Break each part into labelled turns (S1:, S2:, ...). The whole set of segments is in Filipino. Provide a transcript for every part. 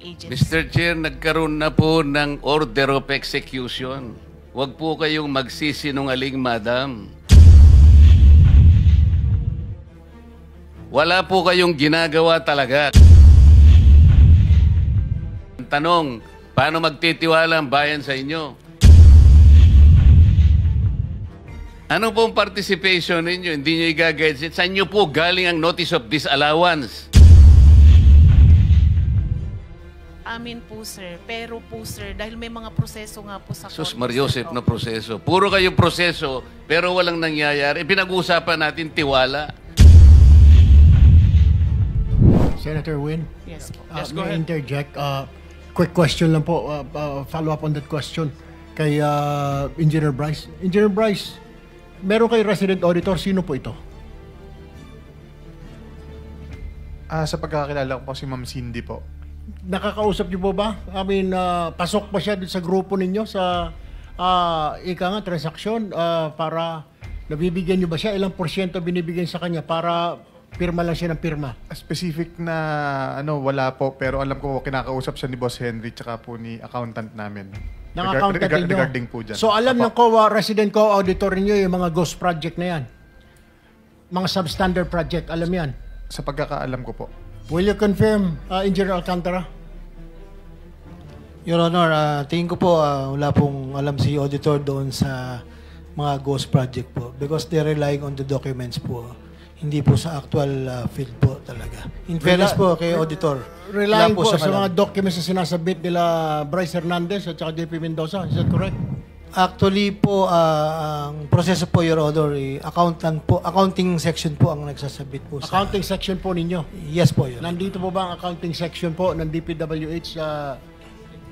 S1: agency.
S2: Mr. Chair, nagkaroon na po ng order of execution. Huwag po kayong magsisinungaling, madam. Wala po kayong ginagawa talaga. Ang tanong, paano magtitiwala ang bayan sa inyo? Ano pong participation ninyo? Hindi nyo i-guide. Saan nyo po galing ang notice of disallowance?
S1: Amin po, sir. Pero po, sir, dahil may mga proseso nga po sa
S2: Sus
S1: korte,
S2: Mariosep
S1: sir.
S2: na proseso. Puro kayong proseso, pero walang nangyayari. Pinag-uusapan natin tiwala.
S3: Senator Win?
S1: Yes po.
S3: Yes, go ahead. Interject. Quick question lang po. Follow up on that question kay Engineer Bryce. Engineer Bryce, meron kay resident auditor. Sino po ito?
S4: Sa pagkakakilala ko po si Ma'am Cindy po.
S3: Nakakausap niyo po ba? I mean, pasok ba siya sa grupo ninyo sa transaksyon para nabibigyan niyo ba siya? Ilang porsyento binibigyan sa kanya para pirma lang siya ng pirma?
S4: Specific na wala po, pero alam ko kinakausap siya ni Boss Henry tsaka po ni accountant namin.
S3: Ng accountant ninyo?
S4: Regarding po dyan.
S3: So alam ng COA, resident COA auditor niyo yung mga ghost project na yan? Mga substandard project, alam yan?
S4: Sa pagkakaalam ko po.
S3: Will you confirm, Engineer Alcantara?
S5: Your Honor, tingin ko po wala pong alam si auditor doon sa mga ghost project po because they're relying on the documents po. Hindi po sa actual field po talaga. In fairness po kay auditor.
S3: Relying po sa
S5: alam.
S3: mga documents na sinasabit nila Bryce Hernandez at saka JP Mendoza. Is that correct?
S5: Actually po, ang proseso po, Your Honor, accounting section po ang nagsasabit po sa...
S3: Accounting section po ninyo?
S5: Yes po, Your Honor.
S3: Nandito po ba ang accounting section po ng DPWH sa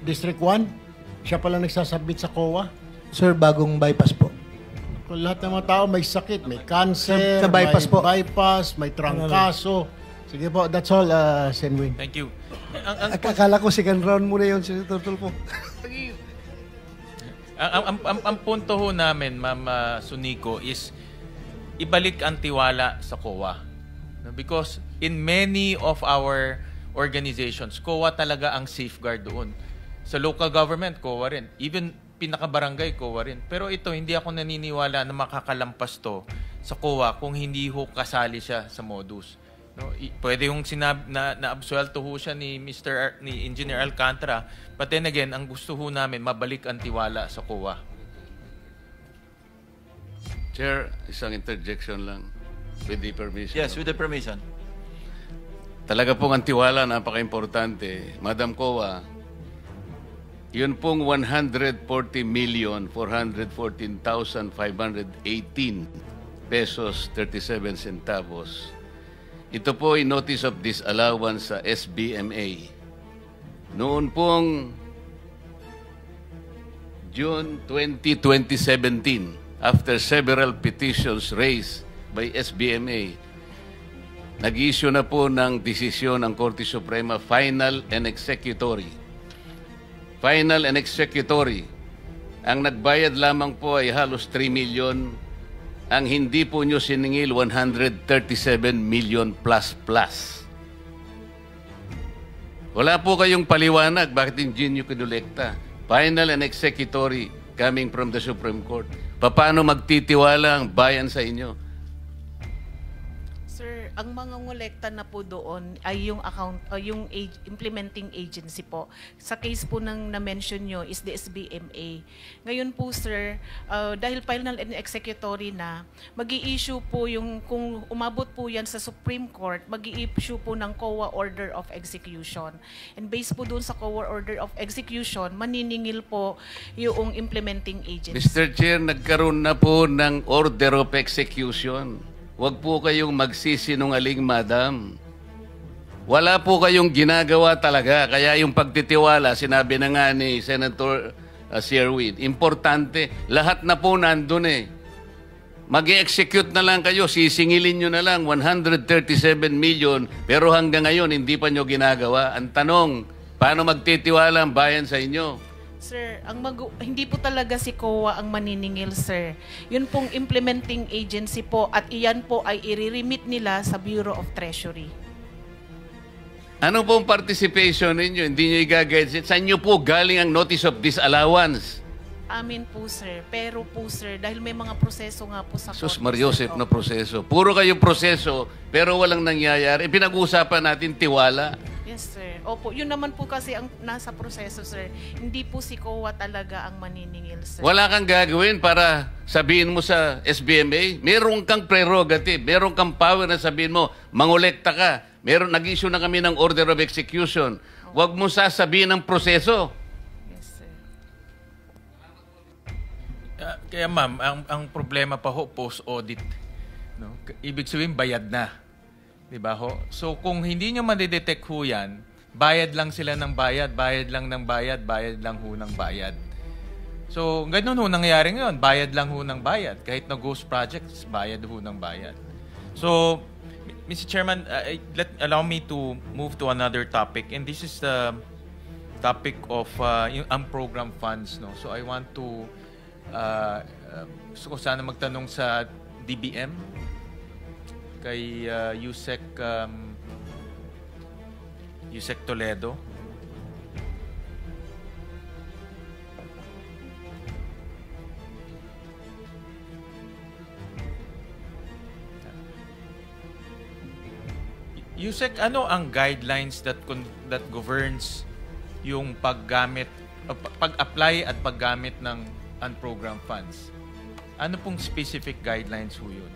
S3: District 1? Siya pala nagsasubmit sa COA?
S5: Sir, bagong bypass po.
S3: Kung lahat ng mga tao may sakit, may cancer,
S5: Sa bypass
S3: may
S5: po.
S3: bypass, may trangkaso. Sige po, that's all, Senwin.
S6: Thank you.
S5: Akala ko second round muna yun, Senator Tulfo.
S6: Ang punto ho namin, Ma'am Sunico, is ibalik ang tiwala sa COA. Because in many of our organizations, COA talaga ang safeguard doon. Sa local government, COA rin. Even pinaka-barangay, COA rin. Pero ito, hindi ako naniniwala na makakalampas to sa COA kung hindi ho kasali siya sa modus. No, pwede yung na-absuelto ho siya ni Engineer Alcantara, but then again, ang gusto ho namin, mabalik ang tiwala sa COA.
S2: Chair, isang interjection lang. With the permission.
S7: Yes, with the permission.
S2: Talaga pong ang tiwala, napaka-importante. Madam COA, yun pong 140,414,518 pesos 37 centavos. Ito po ay notice of disallowance sa SBMA. Noon pong June 20, 2017, after several petitions raised by SBMA, nag-issue na po ng desisyon ng Korte Suprema, final and executory. Final and executory. Ang nagbayad lamang po ay halos 3 million. Ang hindi po nyo siningil, 137 million plus. Wala po kayong paliwanag bakit hindi nyo kinolekta. Final and executory coming from the Supreme Court. Paano magtitiwala ang bayan sa inyo?
S1: Sir, ang mga ngolekta na po doon ay yung implementing agency po. Sa case po ng na-mention nyo is the SBMA. Ngayon po, sir, dahil final and executory na, mag-i-issue po kung umabot po yan sa Supreme Court, mag-i-issue po ng COA Order of Execution. And based po doon sa COA Order of Execution, maniningil po yung implementing agency.
S2: Mr. Chair, nagkaroon na po ng order of execution. Huwag po kayong magsisinungaling, madam. Wala po kayong ginagawa talaga. Kaya yung pagtitiwala, sinabi na nga ni Senator Sherwin, importante. Lahat na po nandun eh. Mag-execute na lang kayo, sisingilin nyo na lang 137 million, pero hanggang ngayon hindi pa nyo ginagawa. Ang tanong, paano magtitiwala ang bayan sa inyo?
S1: Sir, hindi po talaga si COA ang maniningil, sir. Yun pong implementing agency po at iyan po ay i-remit nila sa Bureau of Treasury.
S2: Ano pong participation ninyo? Hindi nyo i-guide. Saan nyo po galing ang notice of disallowance?
S1: Amin po, sir. Pero po, sir, dahil may mga proseso nga po sa
S2: Sus
S1: korte,
S2: Mariosep
S1: sir.
S2: na proseso. Puro kayo proseso, pero walang nangyayari. Pinag-uusapan natin tiwala.
S1: Yes, sir. Opo, yun naman po kasi ang nasa proseso, sir. Hindi po si COA talaga ang maniningil, sir.
S2: Wala kang gagawin para sabihin mo sa SBMA, meron kang prerogative, meron kang power na sabihin mo, mangolekta ka. Nag-issue na kami ng order of execution. Huwag mo sasabihin ng proseso.
S1: Yes, sir.
S6: Kaya ma'am, ang problema pa ho, post-audit. No? Ibig sabihin, bayad na. Diba ho? So kung hindi nyo madidetect ho yan, bayad lang sila ng bayad, bayad lang ng bayad, bayad lang ho ng bayad. So ganun ho nangyayari ngayon, bayad lang ho ng bayad. Kahit na ghost projects, bayad ho ng bayad. So, Mr. Chairman, allow me to move to another topic. And this is the topic of yung unprogrammed funds. No? So I want to gusto ko sana magtanong sa DBM kay Yusek Toledo. Yusek, ano ang guidelines that governs yung paggamit, pag-apply at paggamit ng unprogrammed funds? Ano pong specific guidelines ho yun?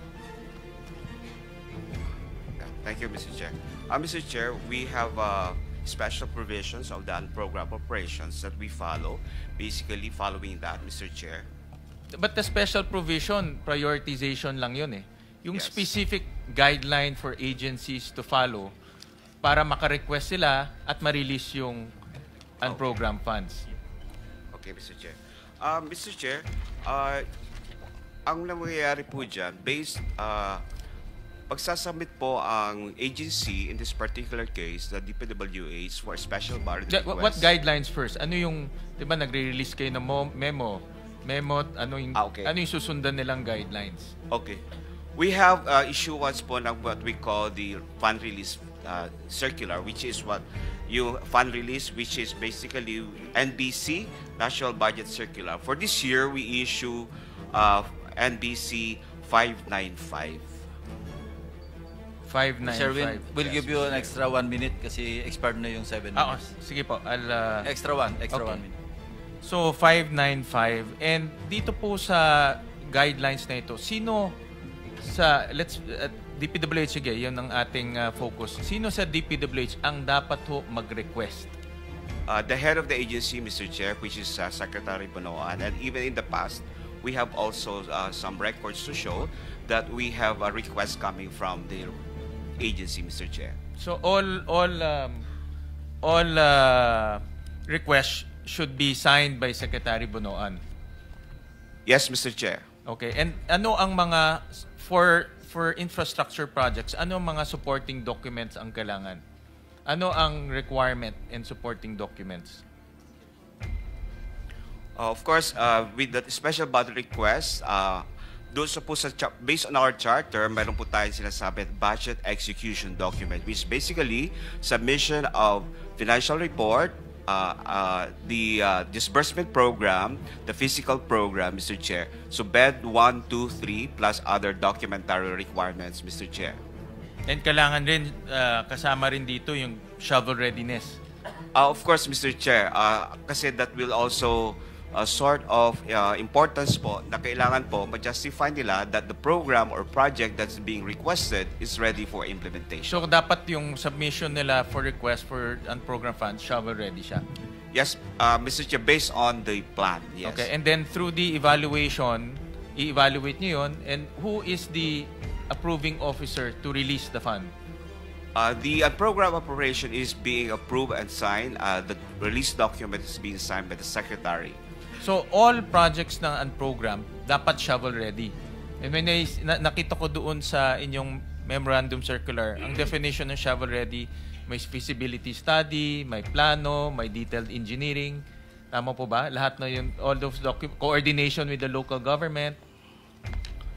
S7: Thank you, Mr. Chair. Mr. Chair, we have special provisions of the unprogrammed operations that we follow. Basically, following that, Mr. Chair.
S6: But the special provision, prioritization lang yun eh. Yung
S7: Yes.
S6: specific guideline for agencies to follow para maka-request sila at ma-release yung unprogrammed funds.
S7: Okay, Mr. Chair. Mr. Chair, ang nangyayari po dyan, pagsasubmit po ang agency, in this particular case, the DPWH, for special ballot request.
S6: What guidelines first? Ano yung, di ba nagre-release kayo ng memo, ano yung,
S7: Okay.
S6: ano yung susundan nilang guidelines?
S7: Okay. We have issuance po ng what we call the fund release circular, which is what yung fund release, which is basically NBC, National Budget Circular. For this year, we issue NBC 595.
S6: 595.
S8: Sir Win, we'll
S7: Yes,
S8: give you an
S7: Mr.
S8: extra 1 minute kasi expired na yung 7
S6: Ah,
S8: minutes.
S6: sige po.
S8: Extra 1
S6: Okay.
S8: minute.
S6: So, 595. And dito po sa guidelines na ito, sino sa, DPWH, sige, yun ang ating focus. Sino sa DPWH ang dapat ho mag-request?
S7: The head of the agency, Mr. Chair, which is Secretary Bonoan, and even in the past, we have also some records to show that we have a request coming from the agency, Mr. Chair.
S6: So, all requests should be signed by Secretary Bonoan.
S7: Yes, Mr. Chair.
S6: Okay. And ano ang mga, for infrastructure projects, ano ang mga supporting documents ang kailangan? Ano ang requirement in supporting documents?
S7: Of course, with the special budget request, doon sa po based on our charter, meron po tayong sinasabi budget execution document, which is basically submission of financial report, the disbursement program, the physical program, Mr. Chair. So BED 1, 2, 3 plus other documentary requirements, Mr. Chair.
S6: And kailangan rin, kasama rin dito yung shovel readiness.
S7: Of course, Mr. Chair, kasi that will also sort of importance po na kailangan po ma-justify nila that the program or project that's being requested is ready for implementation.
S6: So dapat yung submission nila for request for unprogrammed funds, shovel ready siya.
S7: Yes, Mr. Chair, based on the plan, yes.
S6: Okay, and then through the evaluation, i-evaluate nyo yun, and who is the approving officer to release the fund?
S7: The program operation is being approved and signed. The release document is being signed by the Secretary.
S6: So all projects na unprogrammed, dapat shovel ready. And when nakita ko doon sa inyong memorandum circular, ang definition ng shovel ready, may feasibility study, may plano, may detailed engineering. Tama po ba? Lahat na yun, all those coordination with the local government.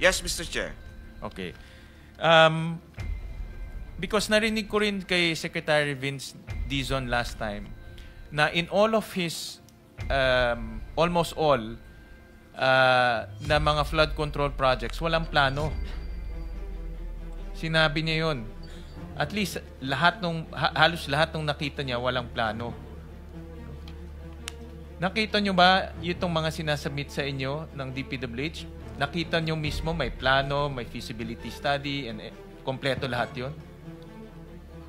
S7: Yes, Mr. Chair.
S6: Okay. because narinig ko rin kay Secretary Vince Dizon last time na in all of his, almost all, na mga flood control projects, walang plano. Sinabi niya yun. At least, halos lahat ng nakita niya, walang plano. Nakita nyo ba itong mga sinasubmit sa inyo ng DPWH? Nakita nyo mismo may plano, may feasibility study, and kompleto lahat yun?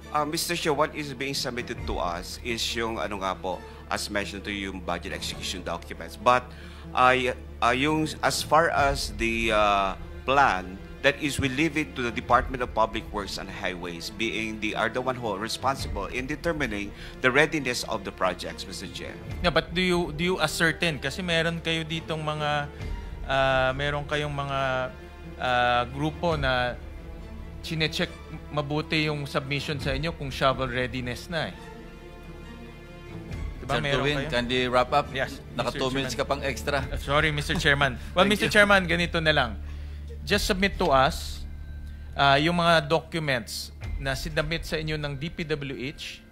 S7: Mr. Chair, what is being submitted to us is yung ano nga po, as mentioned to you, yung budget execution documents. But yung as far as the plan, that is, we leave it to the Department of Public Works and Highways, being are the one who are responsible in determining the readiness of the projects, Mr. Chair.
S6: Yeah, but do you ascertain? Kasi meron kayo ditong mga meron kayong mga grupo na chine-check mabuti yung submission sa inyo kung shovel readiness na eh. Diba,
S8: Sir Tuwin, kindly wrap up.
S6: Yes,
S8: Naka
S6: Mr.
S8: 2 minutes ka pang extra.
S6: Sorry, Mr. Chairman. Well, Mr. Chairman, ganito na lang. Just submit to us yung mga documents na sinabit sa inyo ng DPWH.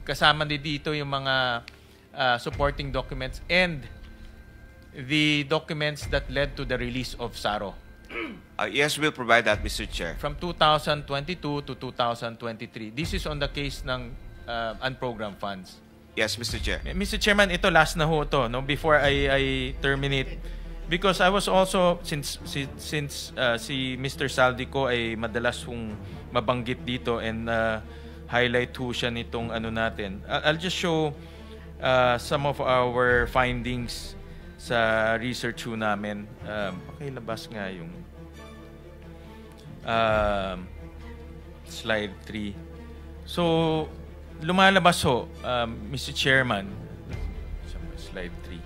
S6: Kasama din dito yung mga supporting documents and the documents that led to the release of SARO.
S7: Yes, we'll provide that, Mr. Chair.
S6: From 2022 to 2023. This is on the case ng unprogrammed funds.
S7: Yes, Mr. Chair.
S6: Mr. Chairman, ito last na ho to, no? Before I terminate. Because I was also, since si Mr. Saldico ay madalas hong mabanggit dito and highlight ho siya nitong ano natin. I'll just show some of our findings sa research ho namin. Pakilabas nga yung slide 3. So, lumalabas ho, Mr. Chairman, slide 3.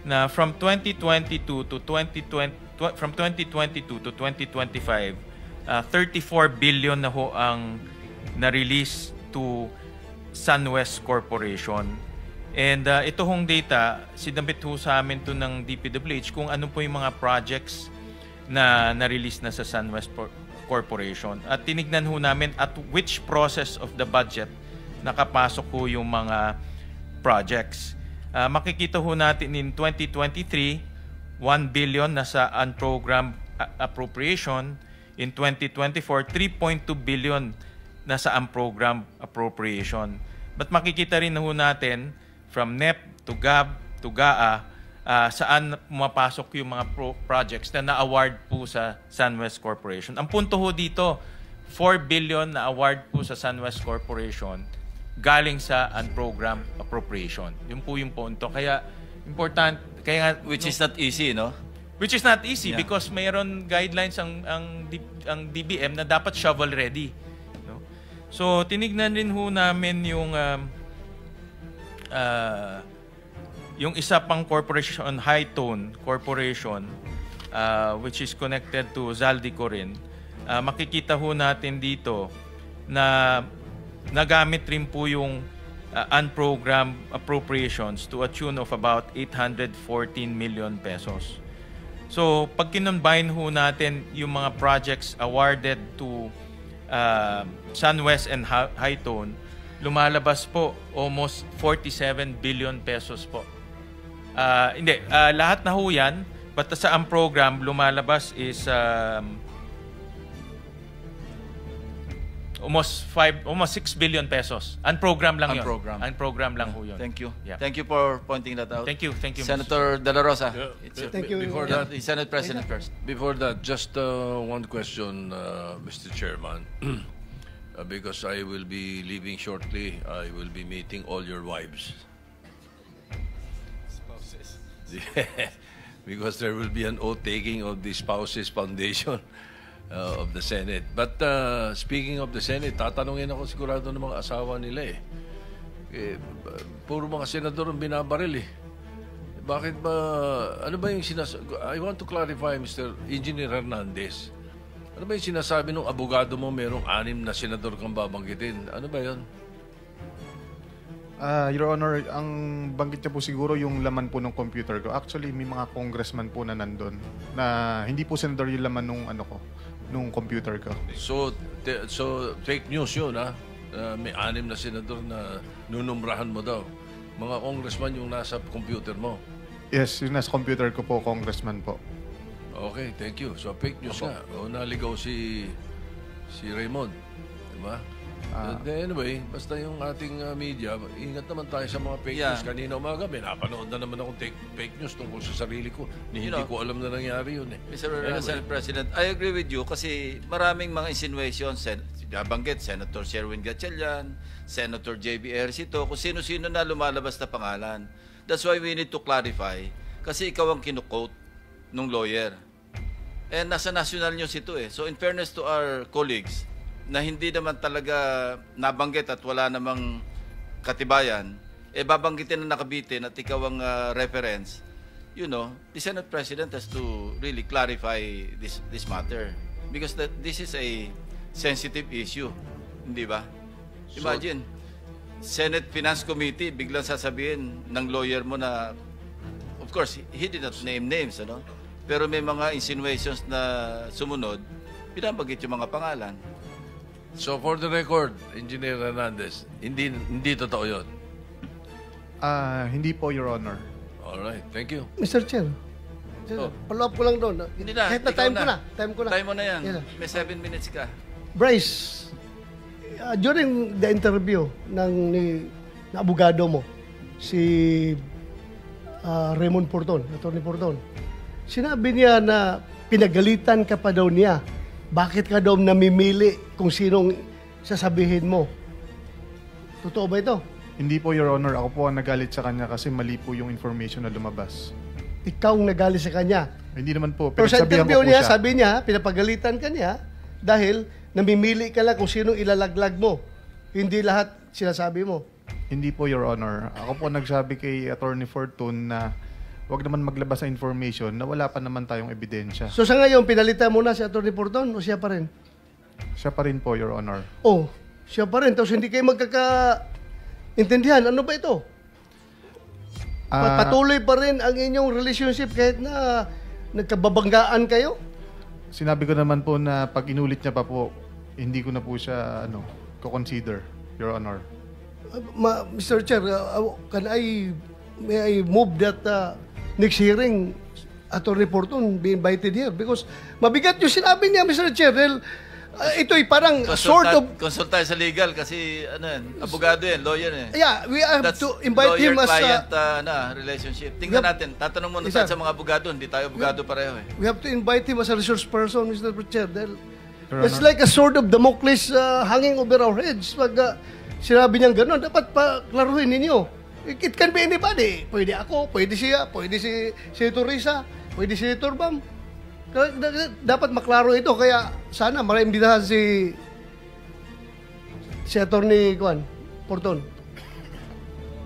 S6: Na from 2022 to 2025, 34 billion na ho ang na-release to SunWest Corporation. And ito hong data, sinabit ho sa amin to ng DPWH kung ano po yung mga projects na na-release na sa SunWest Corporation. At tinignan ho namin at which process of the budget nakapasok ho yung mga projects. Makikita ho natin in 2023, 1 billion nasa unprogrammed appropriation. In 2024, 3.2 billion nasa unprogrammed appropriation. But makikita rin ho natin from NEP to GAB to GAA saan pumapasok yung mga projects na na-award po sa SunWest Corporation. Ang punto ho dito, 4 billion na award po sa SunWest Corporation galing sa unprogrammed appropriation. Yun po yung punto. Kaya, important. Kaya,
S8: Which is not easy, no?
S6: Which is not easy,
S8: Yeah.
S6: because mayroon guidelines ang DBM na dapat shovel ready. No? So, tinignan rin ho namin yung isa pang corporation, Hightone Corporation, which is connected to Zaldico rin. Makikita ho natin dito na nagamit rin po yung unprogrammed appropriations to a tune of about 814 million pesos. So, pag kinombine ho natin yung mga projects awarded to SunWest and Hightone, lumalabas po almost 47 billion pesos po. Lahat na ho yan, but sa unprogrammed, lumalabas is almost 6 billion pesos. Unprogrammed lang yun. Unprogrammed lang ho yun.
S8: Thank you.
S6: Yeah.
S8: Thank you for pointing that out.
S6: Thank you,
S8: Senator De La Rosa.
S3: Thank you.
S2: Before
S8: Yeah,
S2: that,
S8: the Senate President first.
S2: Before that, just one question, Mr. Chairman. Because I will be leaving shortly, I will be meeting all your wives. Spouses. Because there will be an oath-taking of the Spouses Foundation of the Senate. But speaking of the Senate, tatanungin ako sigurado ng mga asawa nila puro mga senador ang binabaril Bakit ba, ano ba yung I want to clarify, Mr. Engineer Hernandez. Ano ba yung sinasabi ng abogado mo merong 6 na senador kang babanggitin? Ano ba yun?
S4: Your Honor, ang banggit niya po siguro yung laman po ng computer ko. Actually, may mga congressman po na nandun na hindi po senador yung laman nung nung computer ko.
S9: So fake news yun, ha? May 6 na senador na nunumrahan mo daw. Mga congressman yung nasa computer mo.
S4: Yes, yung nasa computer ko po, congressman po.
S9: Okay, thank you. So fake news nga. O naligaw si Raymond. Diba? Anyway, basta yung ating media, ingat naman tayo sa mga fake news. Kanina umaga, may napanood na naman akong fake news tungkol sa sarili ko. Hindi ko alam na nangyari yun eh.
S8: Mr. Senate President, I agree with you kasi maraming mga insinuations, nabanggit, Senator Sherwin Gatchalian, Senator J.B. Ejercito, kung sino-sino na lumalabas na pangalan. That's why we need to clarify kasi ikaw ang kinukote nung lawyer. And nasa national news ito eh. So in fairness to our colleagues, na hindi naman talaga nabanggit at wala namang katibayan, babanggitin na nakabitin at ikaw ang reference, the Senate President has to really clarify this matter. Because this is a sensitive issue. Hindi ba? Imagine, Senate Finance Committee, biglang sasabihin ng lawyer mo na, of course, he did not name names, pero may mga insinuations na sumunod, pinabanggit yung mga pangalan.
S9: So for the record, Engineer Hernandez, hindi totoo yun.
S4: Hindi po, Your Honor.
S9: Alright, thank you.
S10: Mr. Chair, follow up ko lang doon.
S8: Hindi na,
S10: Kahit na
S8: ikaw
S10: time
S8: na.
S10: ko na. Time ko na.
S8: Yan.
S10: Yan na.
S8: May 7 minutes ka.
S10: Bryce, during the interview na abogado mo, si Raymond Porton, Atty. Porton, sinabi niya na pinagalitan ka pa daw niya. Bakit ka daw namimili kung sinong sasabihin mo? Totoo ba ito?
S4: Hindi po, Your Honor. Ako po ang nagalit sa kanya kasi mali po yung information na lumabas.
S10: Ikaw ang nagalit sa kanya.
S4: Hindi naman po.
S10: Pero sa
S4: Pinagsabihan
S10: interview
S4: ko po
S10: niya,
S4: siya.
S10: sabi niya, pinapagalitan ka niya dahil namimili ka lang kung sinong ilalaglag mo. Hindi lahat sinasabi mo.
S4: Hindi po, Your Honor. Ako po nagsabi kay Atty. Fortune na wag naman maglabas ng information na wala pa naman tayong ebidensya.
S10: So sa ngayon, pinalitan mo na si Atty. Porton o siya pa rin?
S4: Siya pa rin po, Your Honor.
S10: Oh, siya pa rin. Tapos hindi kayo magkakaintindihan. Ano ba ito? Patuloy pa rin ang inyong relationship kahit na nagkababanggaan kayo?
S4: Sinabi ko naman po na pag inulit niya pa po, hindi ko na po siya ko-consider, Your Honor.
S10: Mr. Chair, may I move that next hearing, Atty. Porton be invited here? Because mabigat yung sinabi niya, Mr. Chair. Ito'y parang sort of...
S8: Consult tayo sa legal kasi abogado yan, lawyer eh.
S10: Yeah, we have to invite him as...
S8: Lawyer-client relationship. Tingnan natin, tatanong muna tayo sa mga abogado, hindi tayo abogado pareho eh.
S10: We have to invite him as a resource person, Mr. Chair. It's like a sort of Damocles hanging over our heads. Pag sinabi niyang gano'n, dapat paklaruhin ninyo. It can be anybody. Pwede ako, pwede siya, pwede si Senator Risa, pwede si Senator Bam. Dapat maklaro ito. Kaya sana maimbitahan si Atty. Porton.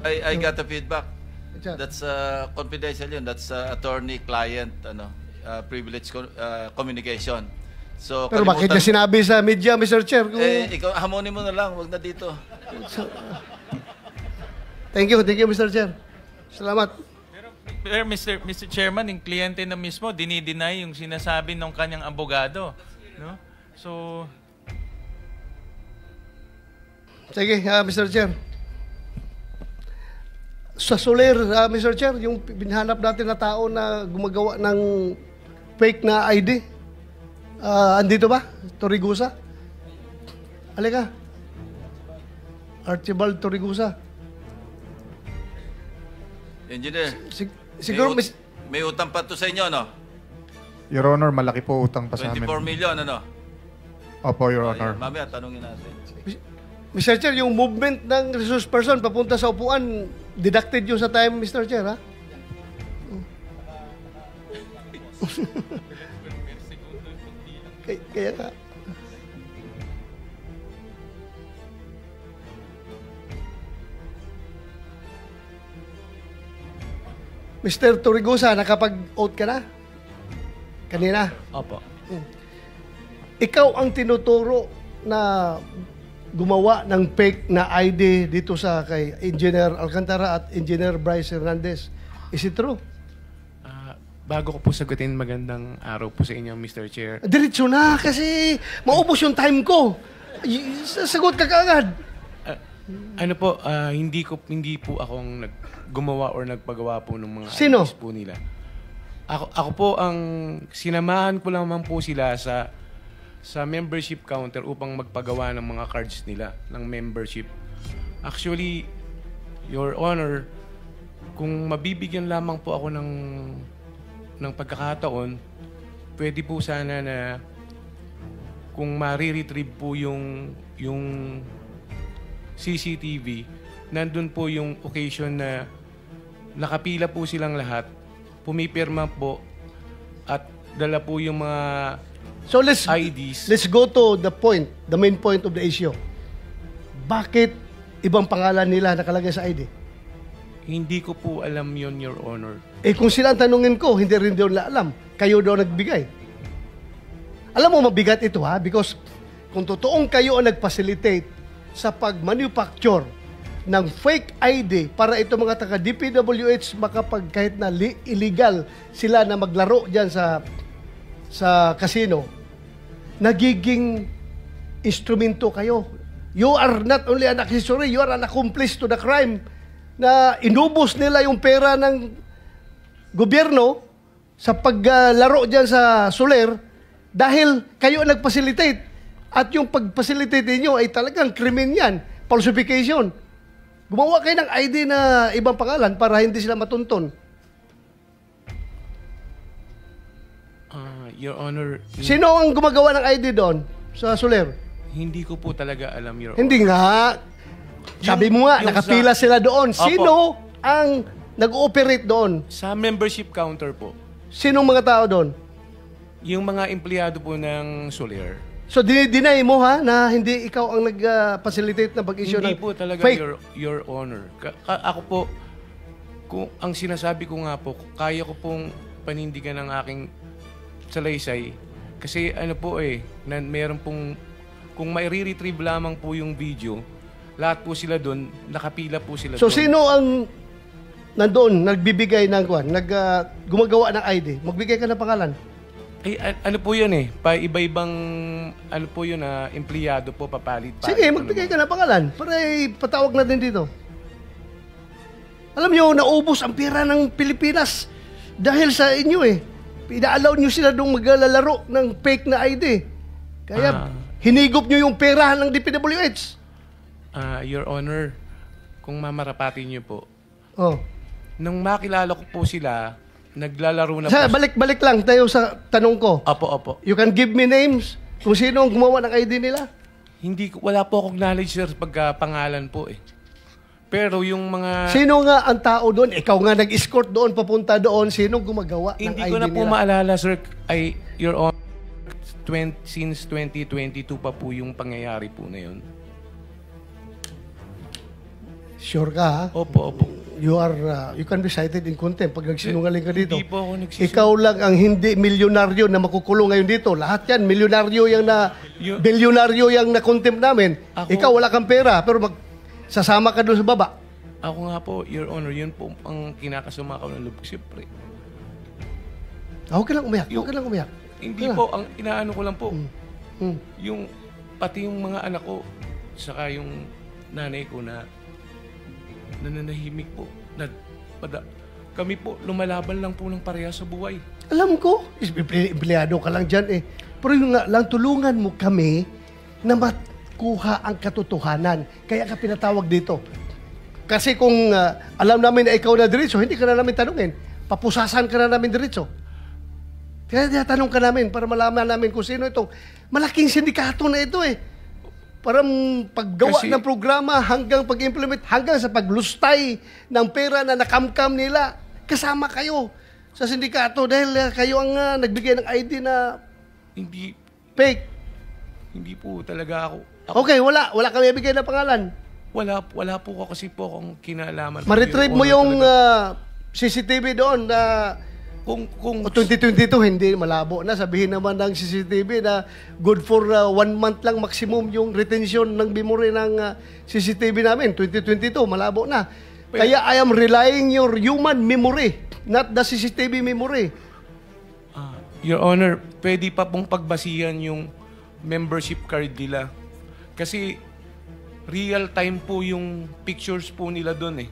S8: I got the feedback. That's confidential yun. That's attorney-client privilege communication. So,
S10: pero bakit niya sinabi sa media, Mr. Chair?
S8: Ikaw, hamonin mo na lang. Huwag na dito.
S10: Thank you, Mr. Chair. Salamat.
S6: Pero Mr. Chairman, yung kliyente na mismo, dinideny yung sinasabi ng kanyang abogado. No? So...
S10: Sige, Mr. Chair. Sa Soler, Mr. Chair, yung binhanap natin na tao na gumagawa ng fake na ID, andito ba? Torigusa? Halika. Archibald Torigusa.
S8: Engineer,
S10: siguro
S8: may utang pa to sa inyo, no?
S4: Your Honor, malaki po utang pa sa amin.
S8: 24 million, ano?
S4: Opo, Your Honor.
S8: Mamaya, tanungin natin.
S10: Mr. Chair, yung movement ng resource person papunta sa upuan, deducted yun sa time, Mr. Chair, ha? Kaya nga. Mr. Torigusa, nakapag-oath ka na? Kanina?
S8: Opo.
S10: Ikaw ang tinuturo na gumawa ng fake na ID dito sa kay Engineer Alcantara at Engineer Bryce Hernandez. Is it true?
S11: bago ko po sagutin, magandang araw po sa inyo, Mr. Chair.
S10: Diretso na kasi maubos yung time ko. Sagot ka kaagad.
S11: Hindi po akong gumawa or nagpagawa po ng mga
S10: Sino?
S11: IDs po nila. Ako po ang sinamahan ko lamang po sila sa membership counter upang magpagawa ng mga cards nila ng membership. Actually, Your Honor, kung mabibigyan lamang po ako ng pagkakataon, pwede po sana na kung mariretrieve po yung CCTV, nandun po yung occasion na nakapila po silang lahat, pumipirma po at dala po yung mga
S10: So let's
S11: IDs.
S10: let's go to the main point of the issue. Bakit ibang pangalan nila nakalagay sa ID?
S11: Hindi ko po alam yon, Your Honor.
S10: Kung sila ang tanungin ko, hindi rin daw nila alam. Kayo daw nagbigay. Alam mo, mabigat ito ha, because kung totoong kayo ang nag-facilitate sa pag-manufacture ng fake ID para ito mga taga-DPWH makapag kahit na illegal sila na maglaro dyan sa casino, nagiging instrumento kayo. You are not only an accessory, you are an accomplice to the crime na inubos nila yung pera ng gobyerno sa paglaro dyan sa Soler dahil kayo ang nag-facilitate. At yung pag-facilitate ninyo ay talagang krimen yan. Falsification. Gumawa kayo ng ID na ibang pangalan para hindi sila matuntun.
S11: Your Honor,
S10: Sino ang gumagawa ng ID doon sa Soler?
S11: hindi ko po talaga alam, Your Honor.
S10: Hindi nga. Sabi mo nga,
S11: yung
S10: nakapila sila doon.
S11: Opo.
S10: Sino ang nag-ooperate doon?
S11: Sa membership counter po,
S10: Sinong mga tao doon?
S11: yung mga empleyado po ng Soler,
S10: So, dinay mo ha, na hindi ikaw ang nag-facilitate na pag-issue ng
S11: hindi po talaga,
S10: fake.
S11: Your Honor. Ako po, kung ang sinasabi ko nga po, kaya ko pong panindigan ng aking salaysay. Kasi meron pong, kung mai-retrieve lamang po yung video, lahat po sila doon, nakapila po sila
S10: So,
S11: doon.
S10: sino ang nandoon, nagbibigay ng gumagawa ng ID? Magbigay ka ng pangalan.
S11: Ano po yun iba-ibang, empleyado po, papalit.
S10: Sige, magbigay ka ng pangalan para patawag natin dito. Alam nyo, naubos ang pera ng Pilipinas dahil sa inyo Ina-allow nyo sila doon maglalaro ng fake na ID. Kaya hinigop nyo yung pera ng DPWH.
S11: Your Honor, kung mamarapatin nyo po,
S10: Oh.
S11: nung makilala ko po sila, naglalaro na
S10: Sa,
S11: po.
S10: balik tayo sa tanong ko.
S11: Opo.
S10: You can give me names kung sino ang gumawa ng ID nila.
S11: Wala po akong knowledge, sir, pagka-pangalan po Pero yung mga...
S10: Sino nga ang tao doon? Ikaw nga nag-escort doon, papunta doon. Sino gumagawa ng ID nila?
S11: Hindi ko na po maalala, sir. Your Honor, since 2022 pa po yung pangyayari po na yun.
S10: Sure ka, ha?
S11: Opo.
S10: You can be cited in contempt pag nagsinungaling ka dito.
S11: Hindi po ako nagsisinungaling.
S10: Ikaw lang ang hindi milyonaryo na makukulong ngayon dito. Lahat yan, milyonaryo bilyonaryo yung na-contempt namin. Ikaw wala kang pera, pero sasama ka doon sa baba.
S11: Ako nga po, Your Honor, yun po ang kinakasama ko ng loob, siyempre.
S10: Huwag ka lang umiyak.
S11: Hindi po, ang inaano ko lang po, yung pati yung mga anak ko, saka yung nanay ko na nananahimik po. Kami po, lumalaban lang po ng pareha sa buhay.
S10: Alam ko, empleyado ka lang dyan Pero yung nga lang, tulungan mo kami na kuha ang katotohanan. Kaya ka pinatawag dito. Kasi kung alam namin na ikaw na diretso, hindi ka na namin tanungin. Papusasan ka na namin diretso. Kaya tanong ka namin para malaman namin kung sino itong malaking sindikato na ito Parang paggawa ng programa hanggang pag-implement, hanggang sa paglustay ng pera na nakamkam nila. Kasama kayo sa sindikato dahil kayo ang nagbigay ng ID na
S11: Hindi
S10: fake.
S11: Hindi po talaga ako.
S10: Okay, wala kami ibigay na pangalan.
S11: Wala po kasi po akong kinalaman.
S10: Ma-retrieve mo yung CCTV doon na
S11: kung
S10: 2022, hindi malabo na. Sabihin naman ng CCTV na good for 1 month lang maximum yung retention ng memory ng CCTV namin. 2022, malabo na. Kaya I am relying your human memory, not the CCTV memory.
S11: Your Honor, pwede pa pong pagbasihan yung membership card nila. Kasi real time po yung pictures po nila doon eh.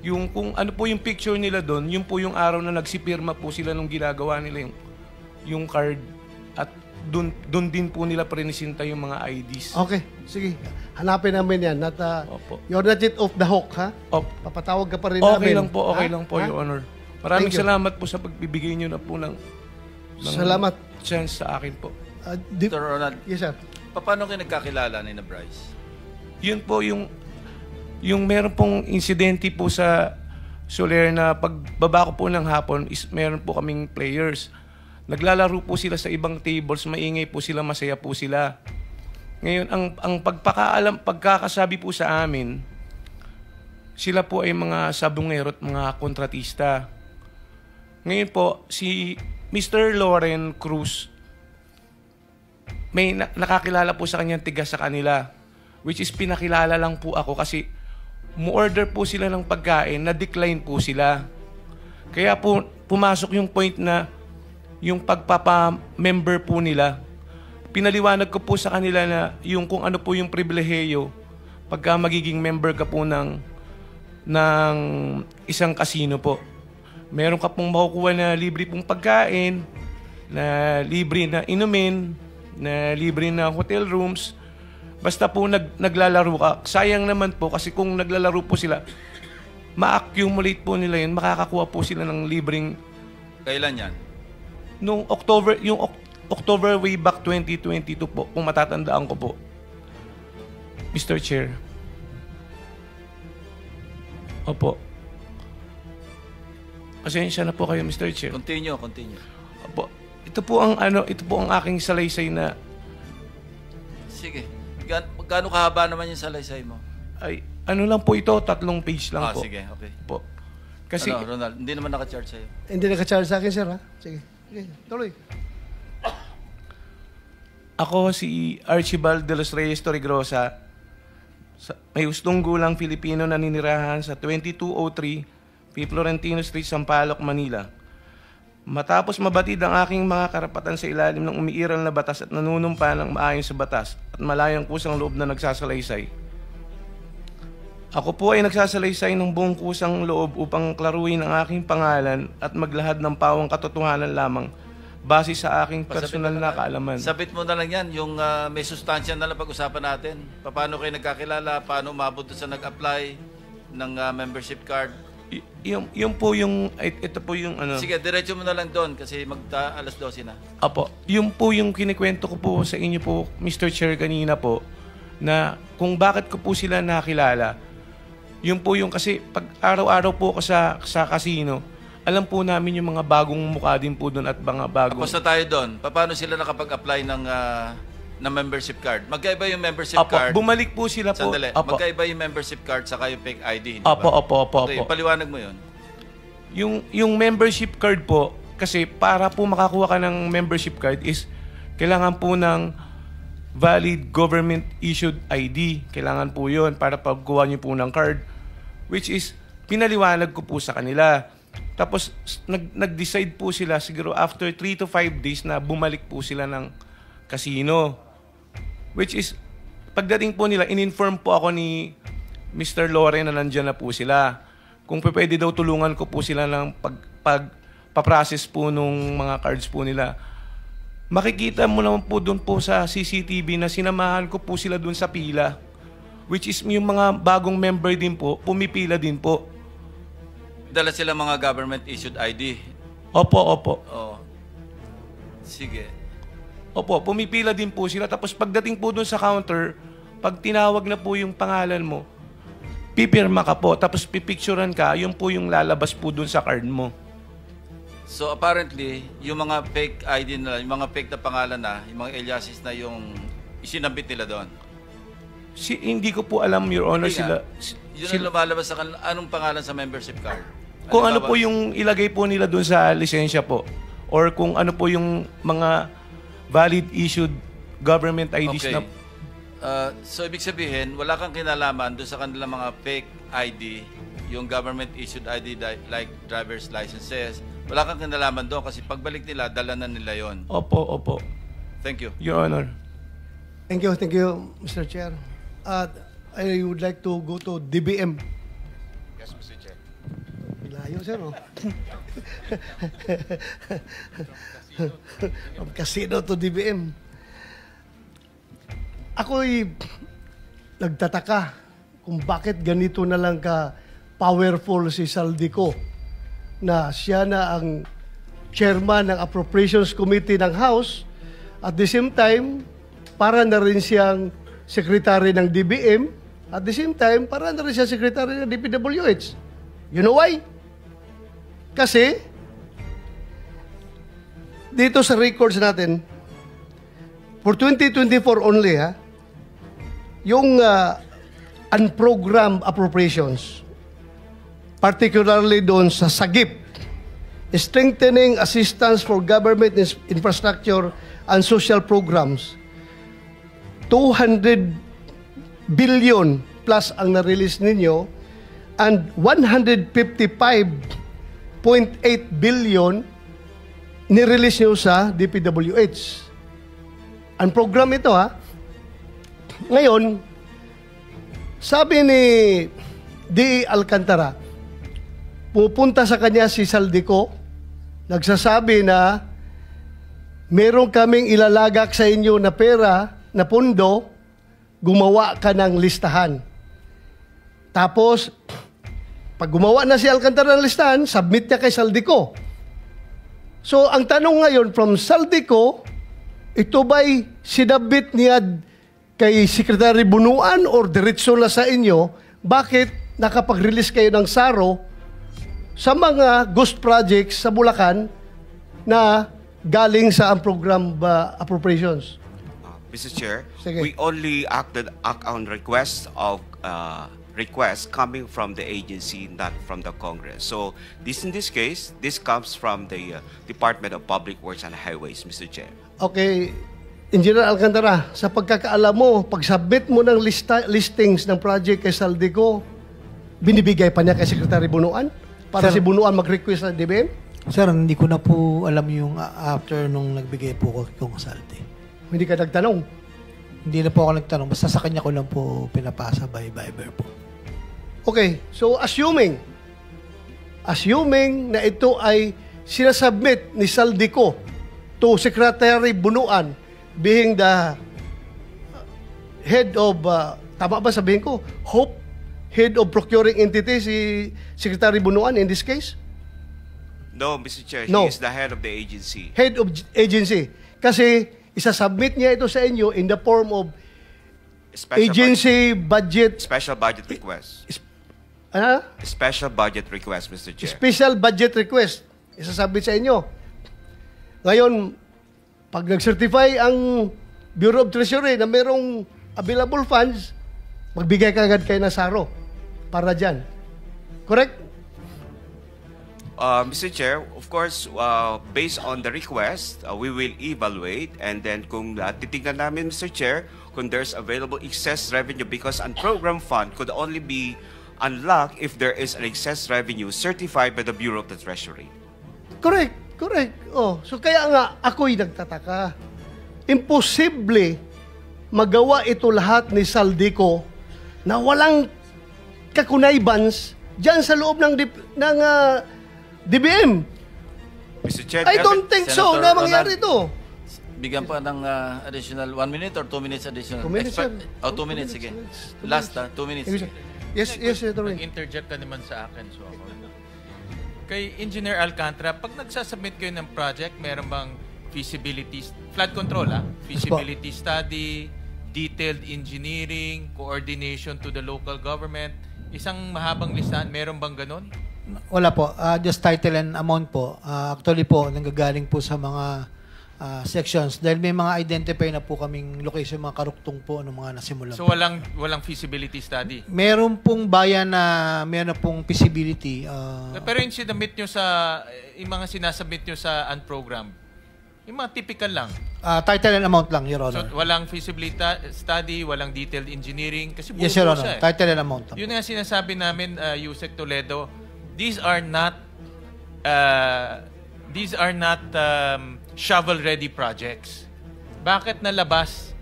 S11: Yung kung ano po yung picture nila doon, yun po yung araw na nagsipirma po sila nung ginagawa nila yung card. At doon din po nila prenisinta yung mga IDs.
S10: Okay, sige. Hanapin namin yan.
S11: Opo.
S10: You're not yet off the hook, ha?
S11: Opo.
S10: Papatawag ka pa rin namin.
S11: Okay lang po,
S10: Ha?
S11: Your Honor. Maraming
S10: Thank you.
S11: salamat po sa pagbibigay nyo na po ng
S10: Salamat.
S11: chance sa akin po.
S8: Dr. Ronald,
S10: Yes, sir.
S8: paano kayo nagkakilala ni na Bryce?
S11: Yun po yung meron pong insidente po sa Soler na pagbaba ko po ng hapon is meron po kaming players. Naglalaro po sila sa ibang tables, maingay po sila, masaya po sila. Ngayon, ang pagkakasabi po sa amin, sila po ay mga sabungero at mga kontratista. Ngayon po, si Mr. Loren Cruz, may nakakilala po sa kanyang tiga sa kanila, which is pinakilala lang po ako kasi mu-order po sila ng pagkain, na-decline po sila. Kaya po pumasok yung point na yung pagpapa-member po nila. Pinaliwanag ko po sa kanila na yung kung ano po yung pribilehiyo pagka magiging member ka po ng isang casino po. Meron ka pong makukuha na libre pong pagkain, na libre na inumin, na libre na hotel rooms. Basta po naglalaro ka. Sayang naman po kasi kung naglalaro po sila, ma-accumulate po nila yun, makakakuha po sila ng libreng...
S8: Kailan yan?
S11: Nung October way back 2022 po, kung matatandaan ko po. Mr. Chair. Opo. Pasensya na po kayo, Mr. Chair.
S8: Continue.
S11: Opo. Ito po ang aking salaysay na...
S8: Sige. Gaano kahaba naman yung salaysay mo?
S11: Ay, ano lang po ito, 3 page lang po.
S8: Sige, okay.
S11: Po. Kasi,
S8: Ronald, hindi naman naka-charge sa'yo.
S10: Hindi naka-charge sa akin, sir, ha? Sige. Tuloy.
S11: ako si Archibald de los Reyes Torregrosa, may hustong gulang Filipino na ninirahan sa 2203 P. Florentino Street, Sampaloc, Manila. Matapos mabatid ang aking mga karapatan sa ilalim ng umiiral na batas at nanunumpa ng maayon sa batas at malayang kusang loob na nagsasalaysay, ako po ay nagsasalaysay ng buong kusang loob upang klaruin ang aking pangalan at maglahad ng pawang katotohanan lamang base sa aking personal na kaalaman.
S8: Sabit mo na lang yan, yung may sustansya na lang pag-usapan natin. Paano kayo nagkakilala, paano umabot sa nag-apply ng membership card.
S11: Yung po yung, ito po yung ano.
S8: Sige, diretso mo na lang doon kasi alas 12 na.
S11: Apo, yung po yung kinikwento ko po sa inyo po, Mr. Chair, kanina po, na kung bakit ko po sila nakilala. Yung po yung kasi pag araw-araw po ako sa casino, alam po namin yung mga bagong mukha din po doon at mga bagong...
S8: Tapos na tayo doon. Paano sila nakapag-apply ng membership card? Magkaiba yung membership
S11: Apo,
S8: card.
S11: bumalik po sila po.
S8: Sandali.
S11: Apo.
S8: Magkaiba yung membership card saka yung fake ID, hindi
S11: Apo,
S8: ba?
S11: opo.
S8: Okay, paliwanag mo yun.
S11: Yung membership card po, kasi para po makakuha ka ng membership card is kailangan po ng valid government issued ID. Kailangan po yun para pagkuha niyo po ng card. Which is, pinaliwanag ko po sa kanila. Tapos, nag-decide po sila siguro after 3 to 5 days na bumalik po sila ng casino. Which is, pagdating po nila, in-inform po ako ni Mr. Loren na nandyan na po sila. Kung pwede daw tulungan ko po sila ng pagpaprocess po nung mga cards po nila. Makikita mo naman po doon po sa CCTV na sinamahan ko po sila doon sa pila. Which is yung mga bagong member din po, pumipila din po.
S8: Dala sila mga government issued ID.
S11: Opo.
S8: Oh. Sige.
S11: Opo, pumipila din po sila. Tapos pagdating po doon sa counter, pag tinawag na po yung pangalan mo, pipirma ka po, tapos pipicturean ka, yun po yung lalabas po doon sa card mo.
S8: So apparently, yung mga fake ID na, yung mga fake na pangalan na, yung mga aliases na yung isinabit nila doon.
S11: Hindi ko po alam, Your Honor, sila...
S8: Yun ang lumalabas sa kanila. Anong pangalan sa membership card?
S11: Kung ano po yung ilagay po nila doon sa lisensya po. Or kung ano po yung mga valid issued government IDs
S8: okay.
S11: na...
S8: So ibig sabihin, wala kang kinalaman doon sa kanilang mga fake ID, yung government issued ID like driver's licenses, Wala kang kinalaman doon kasi pagbalik nila, dala na nila yon.
S11: Opo.
S8: Thank you.
S11: Your Honor.
S10: Thank you, Mr. Chair. I would like to go to DBM.
S7: Yes, Mr. Chair.
S10: Layo, sir, no? From casino to DBM. Ako'y nagtataka kung bakit ganito na lang ka powerful si Saldico na siya na ang chairman ng Appropriations Committee ng House. At the same time, para na rin siyang secretary ng DBM. At the same time, para na rin siyang secretary ng DPWH. You know why? Kasi, dito sa records natin, for 2024 only, yung unprogrammed appropriations, particularly doon sa SAGIP, Strengthening Assistance for Government Infrastructure and Social Programs, 200 billion plus ang na-release ninyo and 155.8 billion ni-release nyo sa DPWH. Ang program ito, Ngayon, sabi ni D. Alcantara, pupunta sa kanya si Saldico, nagsasabi na meron kaming ilalagak sa inyo na pera, na pondo, gumawa ka ng listahan. Tapos, pag gumawa na si Alcantara ng listahan, submit niya kay Saldico. So, ang tanong ngayon from Saldico, ito ba'y sinabit niya kay Secretary Bunuan or diretso na sa inyo? Bakit nakapag-release kayo ng SARO sa mga ghost projects sa Bulacan na galing sa program appropriations?
S7: Mr. Chair,
S10: Sige.
S7: we only act on requests coming from the agency, not from the Congress. So in this case, this comes from the Department of Public Works and Highways, Mr. Chair.
S10: Okay, Engineer Alcantara, sa pagkakaalam mo, pag-submit mo ng listings ng project kay Saldico, binibigay pa niya kay Secretary Bunuan para
S5: Sir,
S10: si Bunuan mag-request ng DBM?
S5: Sir, hindi ko na po alam yung after nung nagbigay po ko kung Saldi.
S10: Hindi ka nagtanong?
S5: Hindi na po ako nagtanong. Basta sa kanya ko lang po pinapasa by Viber po.
S10: Okay, so assuming na ito ay sinasubmit ni Saldico to Secretary Bunuan being the head of, tama ba sabihin ko, head of procuring entity si Secretary Bunuan in this case?
S7: No, Mr. Chair,
S10: No.
S7: he is the head of the agency.
S10: Head of agency. Kasi isasubmit niya ito sa inyo in the form of agency budget.
S7: Special budget request.
S10: Ano?
S7: Special budget request, Mr. Chair.
S10: Special budget request. Isasubmit sa inyo. Ngayon, pag nag-certify ang Bureau of Treasury na mayroong available funds, magbigay ka agad kayo ng SARO para dyan. Correct?
S7: Mr. Chair, of course, based on the request, we will evaluate and then kung titignan namin, Mr. Chair, kung there's available excess revenue because an program fund could only be unlocked if there is an excess revenue certified by the Bureau of the Treasury.
S10: Correct. Oh, so kaya nga ako'y nagtataka. Imposible magawa ito lahat ni Saldico na walang kakunaybans dyan sa loob ng DBM.
S7: Mr. Chair,
S10: I don't think so na mangyari ito.
S8: Bigyan pa ng additional 1 minute or 2 minutes additional?
S10: 2 minutes, sir.
S8: 2 minutes, sige. Last, 2 minutes.
S10: Yes, Senator Wing.
S6: Mag-interject ka naman sa akin. So ako. Kay Engineer Alcantara, pag nagsasubmit kayo ng project, meron bang feasibility, flood control, feasibility study, detailed engineering, coordination to the local government, isang mahabang listahan, meron bang ganun?
S5: Wala po. Just title and amount po. Actually po, nanggagaling po sa mga sections dahil may mga identify na po kaming location, mga karuktong po ng mga nasimulan.
S6: So
S5: po.
S6: walang feasibility study?
S5: Meron pong bayan na meron pong feasibility.
S6: Pero yung sinabit nyo yung mga sinasubmit nyo sa unprogrammed, yung mga typical lang.
S5: Title and amount lang, Your Honor.
S6: So walang feasibility study, walang detailed engineering, kasi
S5: Yes, Your
S6: buo
S5: Honor.
S6: siya.
S5: Title and amount lang.
S6: Yun nga sinasabi namin, Yusek Toledo, these are not these are not shovel-ready projects. Bakit nalabas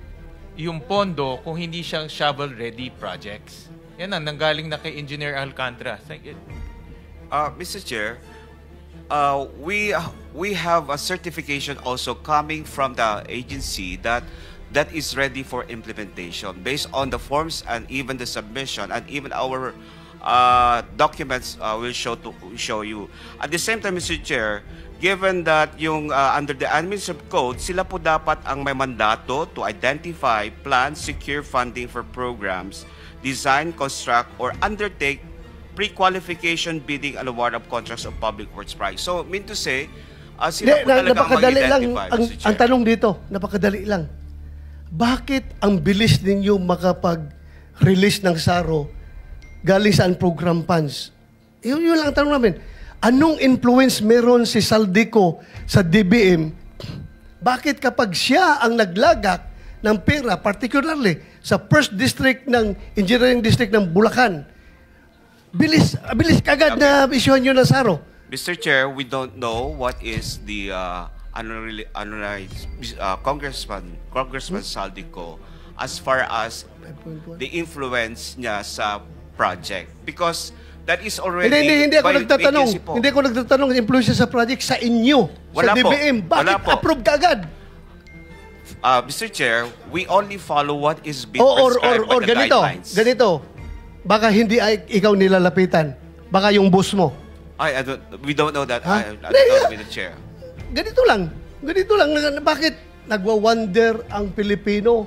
S6: yung pondo kung hindi siya shovel-ready projects? Yan ang nanggaling na kay Engineer Alcantara.
S7: Mr. Chair, we have a certification also coming from the agency that is ready for implementation based on the forms and even the submission and even our documents will show you. At the same time, Mr. Chair, given that yung under the administrative code, sila po dapat ang may mandato to identify, plan, secure funding for programs, design, construct, or undertake pre-qualification bidding and award of contracts of public works price. So, mean to say, sila po talaga ang
S10: napakadali lang
S7: mag-identify,
S10: ang
S7: Mr. Chair.
S10: ang tanong dito, napakadali lang. Bakit ang bilis ninyo makapag-release ng SARO galing sa program funds? Yun lang ang tanong namin. Anong influence meron si Saldico sa DBM? Bakit kapag siya ang naglagak ng pera, particularly sa first district ng engineering district ng Bulacan, bilis kagad na isyuhan nyo ng SARO?
S7: Mr. Chair, we don't know what is the Congressman Saldico as far as the influence niya sa project. Because that is already
S10: Hindi ako
S7: by
S10: nagtatanong.
S7: agency po.
S10: Hindi ako nagtatanong ng influence sa project sa inyo,
S7: Wala
S10: sa
S7: po.
S10: DBM. Bakit
S7: Wala po.
S10: approve kagad?
S7: Mr. Chair, we only follow what is being
S10: Or
S7: prescribed by the guidelines.
S10: ganito. Baka hindi ay ikaw nilalapitan. Baka yung boss mo.
S7: We don't know that.
S10: Ha?
S7: I don't know with the chair.
S10: Ganito lang. Bakit nagwa-wonder ang Pilipino?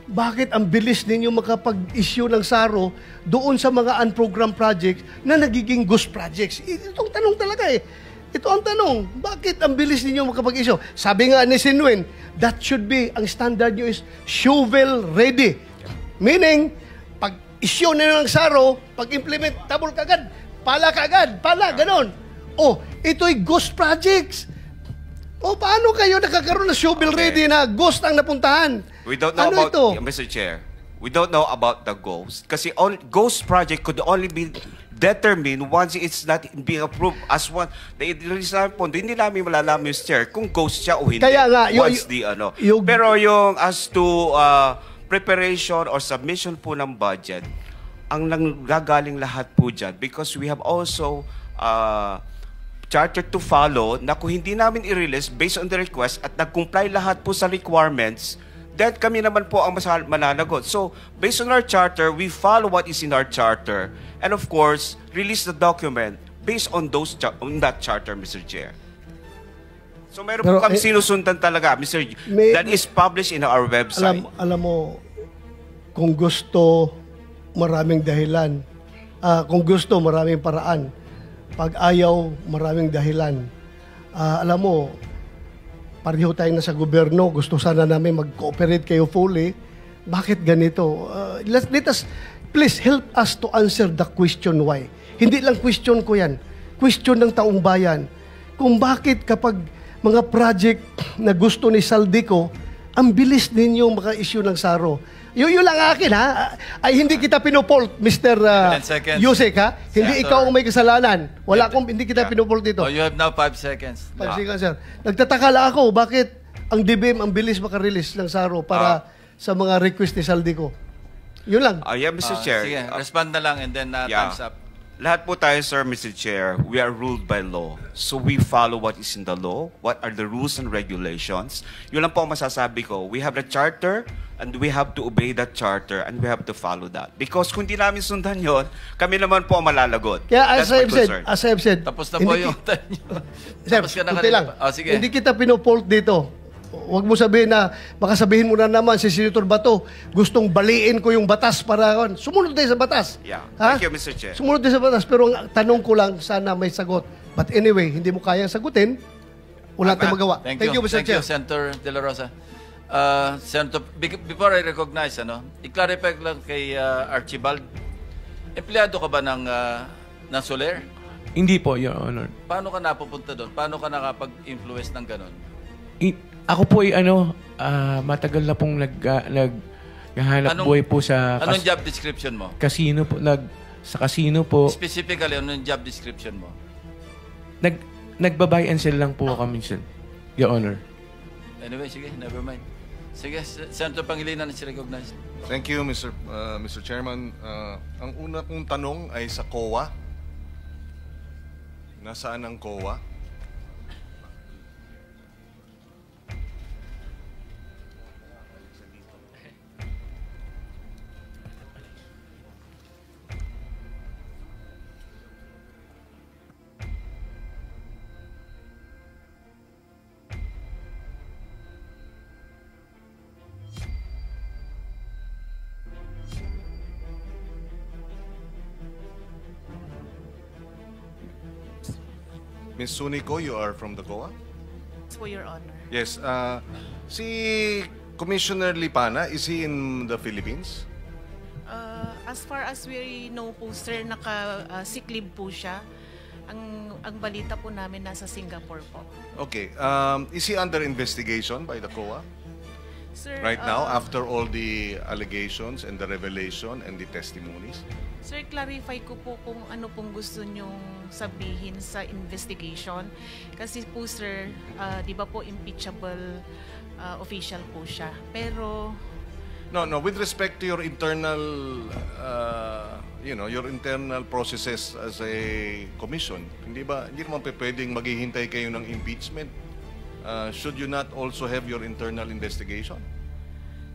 S10: Bakit ang bilis ninyo makapag-issue ng SARO doon sa mga unprogrammed projects na nagiging ghost projects? Itong tanong talaga eh. Ito ang tanong. Bakit ang bilis ninyo makapag-issue? Sabi nga ni Sinwen, that should be, ang standard nyo is shovel ready. Meaning, pag-issue na ng SARO, pag-implement, tabol kagad, pala, ganon. Oh, ito'y ghost projects. O paano kayo nakakaroon ng shovel ready na ghost ang napuntahan?
S7: We don't know
S10: Ano
S7: about,
S10: ito?
S7: Mr. Chair, we don't know about the ghost. Kasi ghost project could only be determined once it's not being approved as one. Hindi namin malalaman, Mr. Chair, kung ghost siya o hindi.
S10: Kaya nga,
S7: Pero yung as to preparation or submission po ng budget, ang nanggagaling lahat po dyan because we have also charter to follow na kung hindi namin i-release based on the request at nag-comply lahat po sa requirements, then kami naman po ang mananagot. So, based on our charter, we follow what is in our charter and of course, release the document based on that charter, Mr. Chair. So, meron po kami sinusundan talaga, Mr. That is published in our website.
S10: Alam mo, kung gusto, maraming dahilan. Kung gusto, maraming paraan. Pag ayaw, maraming dahilan. Alam mo, pareho tayo na sa gobyerno, gusto sana namin mag-cooperate kayo fully. Bakit ganito? Let us, please help us to answer the question why. Hindi lang question ko yan. Question ng taong bayan. Kung bakit kapag mga project na gusto ni Saldico, ang bilis ninyo maka-issue ng SARO. Yun lang akin, ha? Ay, hindi kita pinopolt, Mr. Yusek, ha? Hindi ikaw ang may kasalanan. Hindi kita pinopolt dito.
S8: Oh, you have now 5 seconds.
S10: 5 seconds, sir. Nagtataka lang ako, bakit ang DBM ang bilis maka-release ng SARO para sa mga request ni Saldico? Yun lang.
S7: Yeah, Mr. Chair.
S8: Sige, respond na lang and then time's up.
S7: Lahat po tayo, sir, Mr. Chair, we are ruled by law. So we follow what is in the law, what are the rules and regulations. Yun lang po ang masasabi ko. We have the charter and we have to obey that charter and we have to follow that. Because kung di namin sundan yun, kami naman po ang malalagot.
S10: Kaya
S7: That's my concern.
S10: as I've said,
S8: Tapos na po yung time nyo.
S10: Sir,
S8: Tapos ka na
S10: kunti lang.
S8: sige.
S10: Hindi kita pinopolt dito. Huwag mo sabihin na, baka sabihin mo na naman si Senator Bato, gustong baliin ko yung batas para, sumunod tayo sa batas.
S7: Yeah.
S10: Ha?
S7: Thank you, Mr. Chair.
S10: Sumunod tayo sa batas, pero ang tanong ko lang, sana may sagot. But anyway, hindi mo kayang sagutin, wala tayong magawa.
S8: Thank you,
S10: Mr. Chair.
S8: Senator De La Rosa. Senator, before I recognize, i-clarify lang kay Archibald, empleyado ka ba ng Soler?
S11: Hindi po, Your Honor.
S8: Paano ka napupunta doon? Paano ka nakapag-influence ng ganon?
S11: Ako po ay matagal na pong naghahanap buhay po sa
S8: anong job description mo?
S11: Casino po, sa casino po.
S8: Specifically, anong job description mo?
S11: nagba-buy and sell lang po kami, sir. Your Honor.
S8: Anyway, sige, never mind. Sige, Senator Pangilinan is recognized.
S12: Thank you, Mr. Chairman. Ang una kong tanong ay sa COA. Nasaan ang COA? Ms. Sunico, you are from the COA?
S1: For Your Honor.
S12: Yes. Si Commissioner Lipana, is he in the Philippines?
S1: As far as we know po, sir, naka-sick leave po siya. Ang balita po namin nasa Singapore po.
S12: Okay. Is he under investigation by the COA?
S1: Sir,
S12: Right now, after all the allegations and the revelation and the testimonies?
S1: Sir, clarify ko po kung ano pong gusto nyong sabihin sa investigation. Kasi po, sir, di ba po impeachable official po siya. Pero...
S12: No. With respect to your internal, your internal processes as a commission, hindi naman pwedeng maghihintay kayo ng impeachment? Should you not also have your internal investigation?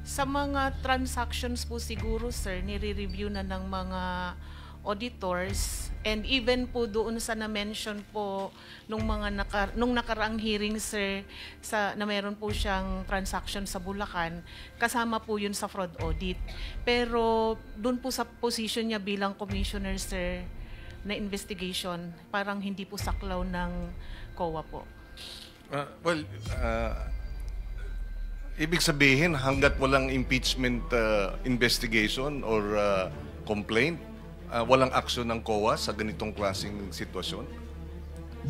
S1: Sa mga transactions po siguro, sir, nire-review na ng mga auditors, and even po doon sa na-mention po nung nakaraang hearing, sir, na meron po siyang transaction sa Bulacan, kasama po yun sa fraud audit. Pero doon po sa position niya bilang commissioner, sir, na investigation, parang hindi po saklaw ng COA po.
S12: Ibig sabihin, hanggat walang impeachment investigation or complaint, walang aksyon ng COA sa ganitong klaseng sitwasyon?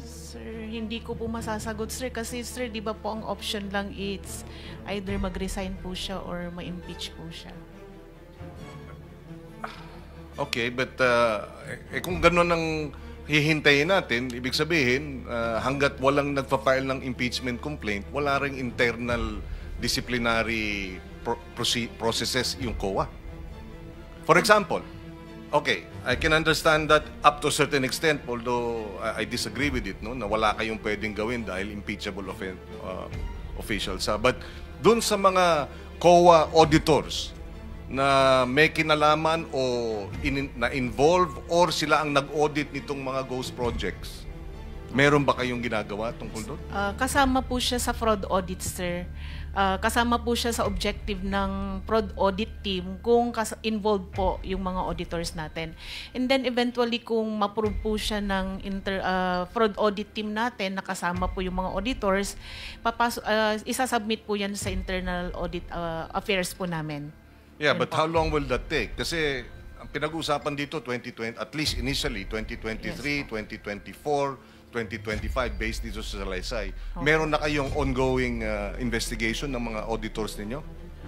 S1: Sir, hindi ko po masasagot, sir. Kasi, sir, di ba po ang option lang it's either mag-resign po siya or ma-impeach po siya.
S12: Okay, but kung gano'n ang hihintayin natin, ibig sabihin, hanggat walang nagpa-file ng impeachment complaint, wala ring internal disciplinary processes yung COA. For example, okay, I can understand that up to a certain extent, although I disagree with it, no, na wala kayong pwedeng gawin dahil impeachable officials. But dun sa mga COA auditors na may kinalaman o na-involve or sila ang nag-audit nitong mga ghost projects, meron ba kayong ginagawa tungkol doon?
S1: Kasama po siya sa fraud audit, sir. Kasama po siya sa objective ng fraud audit team kung involved po yung mga auditors natin. And then eventually kung ma-prove po siya ng fraud audit team natin na kasama po yung mga auditors, isasubmit po yan sa internal audit affairs po namin.
S12: Yeah, but how long will that take? Kasi ang pinag-uusapan dito 2020, at least initially 2023, yes, 2024, 2025 based dito sa Salaysay. Okay. Meron na kayong ongoing investigation ng mga auditors ninyo?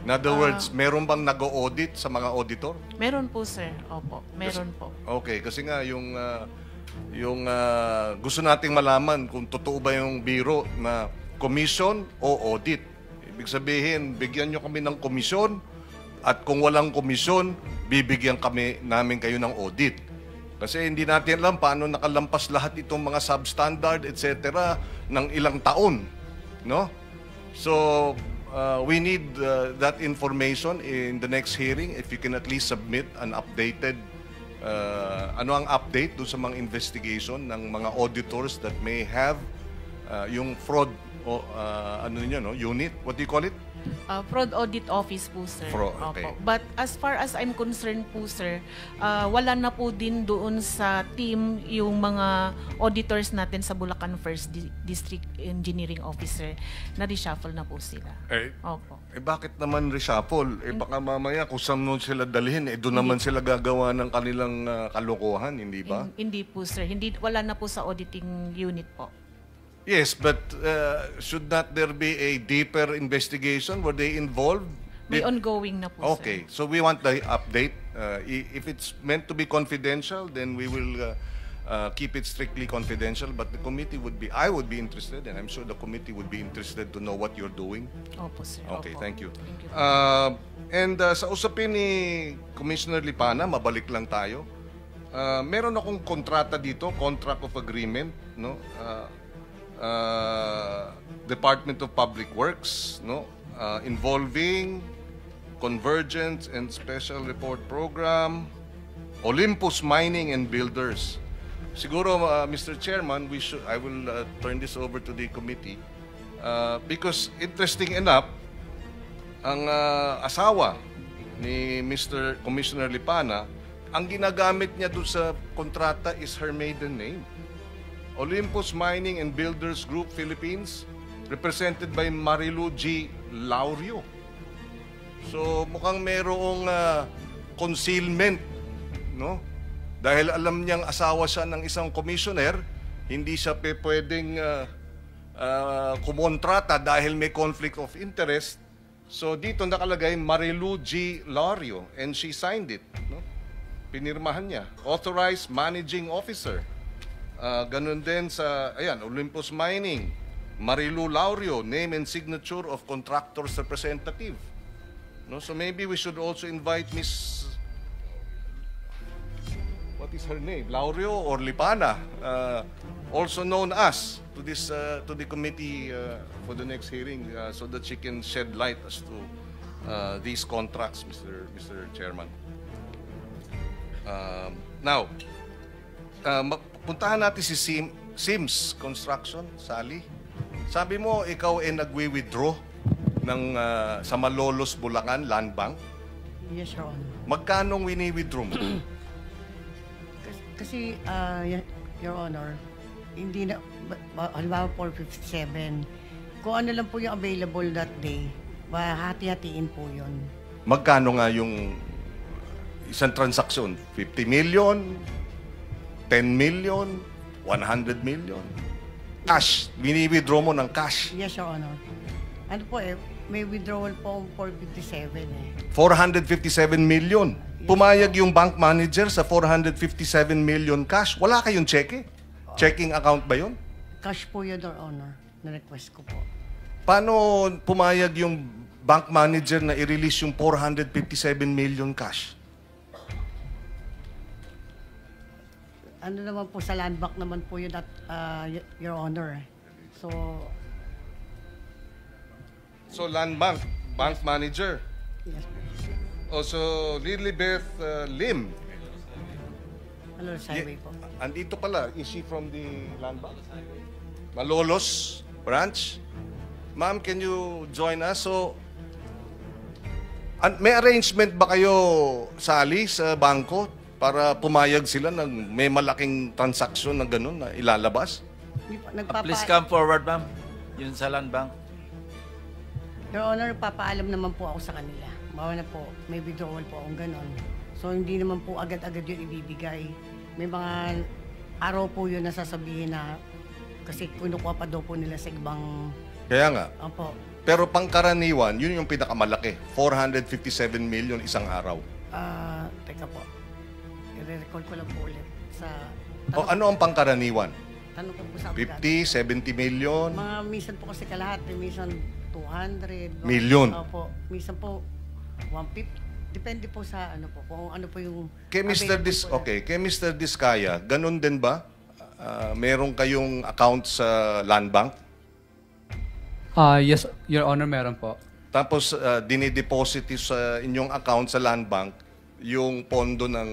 S12: In other words, meron bang nag-audit sa mga auditor?
S1: Meron po, sir. Opo, meron po.
S12: Okay, kasi nga yung gusto nating malaman kung totoo ba yung biro na commission o audit. Ibig sabihin, bigyan nyo kami ng komisyon at kung walang komisyon, bibigyan namin kayo ng audit. Kasi hindi natin alam paano nakalampas lahat itong mga substandard, etc. ng ilang taon. No? So, we need that information in the next hearing. If you can at least submit an updated, ano ang update doon sa mga investigation ng mga auditors that may have yung fraud, unit, what do you call it?
S1: Fraud Audit Office po, sir.
S12: Okay.
S1: But as far as I'm concerned po, sir, wala na po din doon sa team yung mga auditors natin sa Bulacan First District Engineering Officer. Na-reshuffle na po sila. Opo.
S12: Bakit naman reshuffle? Baka mamaya kung saan nun sila dalhin, doon naman sila gagawa ng kanilang kalokohan, hindi ba?
S1: Hindi po, sir. Wala na po sa auditing unit po.
S12: Yes, but should not there be a deeper investigation? Were they involved?
S1: May ongoing na po,
S12: okay,
S1: sir.
S12: so we want the update. If it's meant to be confidential, then we will keep it strictly confidential, but the committee I would be interested, and I'm sure the committee would be interested to know what you're doing.
S1: Opo, sir.
S12: Okay,
S1: Opo.
S12: thank you.
S1: Thank you.
S12: Sa usapin ni Commissioner Lipana, mabalik lang tayo. Meron akong kontrata dito, contract of agreement, no? Department of Public Works, no? Involving Convergence and Special Report Program, Olympus Mining and Builders. Siguro, Mr. Chairman, I will turn this over to the committee because interesting enough, ang asawa ni Mr. Commissioner Lipana, ang ginagamit niya doon sa kontrata is her maiden name. Olympus Mining and Builders Group Philippines, represented by Marilu G. Laurio. So mukhang merong concealment, no? Dahil alam niyang asawa siya ng isang commissioner, hindi siya pwedeng kumontrata dahil may conflict of interest. So dito nakalagay Marilu G. Laurio, and she signed it, no? Pinirmahan niya. Authorized Managing Officer. Ganun din sa, Olympus Mining. Marilu Laurio, name and signature of contractor's representative. No? So maybe we should also invite Miss... What is her name? Laurio or Lipana, also known as to the committee for the next hearing, so that she can shed light as to these contracts, Mr. Chairman. Now, puntahan natin si Sims Construction, Sally. Sabi mo, ikaw ay nagwi-withdraw ng sa Malolos, Bulacan, Land Bank.
S13: Yes, Your Honor.
S12: Magkano wini-withdraw mo?
S13: Kasi, Your Honor, hindi na, halimbawa 457, kung ano lang po yung available that day, hati-hatiin po yun.
S12: Magkano nga yung isang transaksyon? 50 million? 10 million? 100 million? Cash. Wini-withdraw mo ng cash.
S13: Yes, Your Honor. Ano po may withdrawal po 457
S12: 457 million. Pumayag yung bank manager sa 457 million cash. Wala kayong cheque? Checking account ba yun?
S13: Cash po yun, Your Honor. Na-request ko po.
S12: Paano pumayag yung bank manager na i-release yung 457 million cash?
S13: Ano naman po sa land bank naman po yun at Your Honor.
S12: So land bank, bank manager.
S13: Yes.
S12: Also Lilibeth Lim.
S13: Malolos Highway po.
S12: Andito pala, is she from the land bank? Malolos branch. Ma'am, can you join us? So may arrangement ba kayo, Sally, sa bangko para pumayag sila ng may malaking transaksyon na gano'n na ilalabas?
S8: Please come forward, ma'am. Yun sa land bank.
S13: Your Honor, papaalam naman po ako sa kanila. Bawa na po, may withdrawal po akong gano'n. So, hindi naman po agad-agad yun ibibigay. May mga araw po yun na sasabihin na kasi kinukuha pa daw po nila sa ibang...
S12: Kaya nga.
S13: Opo.
S12: Pero pangkaraniwan, yun yung pinakamalaki. 457 million isang araw.
S13: Teka po. I-record ko lang po ulit sa...
S12: Ano ang pangkaraniwan?
S13: Tanong ko po sa
S12: 50, 70 million?
S13: Mga minsan po kasi kalahati, minsan 200.
S12: Million?
S13: Opo. Minsan po 150. Depende po sa ano po, kung ano po yung...
S12: Kay Mr. Diskaya, ganun din ba? Meron kayong account sa land bank?
S14: Yes, Your Honor, meron po.
S12: Tapos dinideposit sa inyong account sa land bank yung pondo ng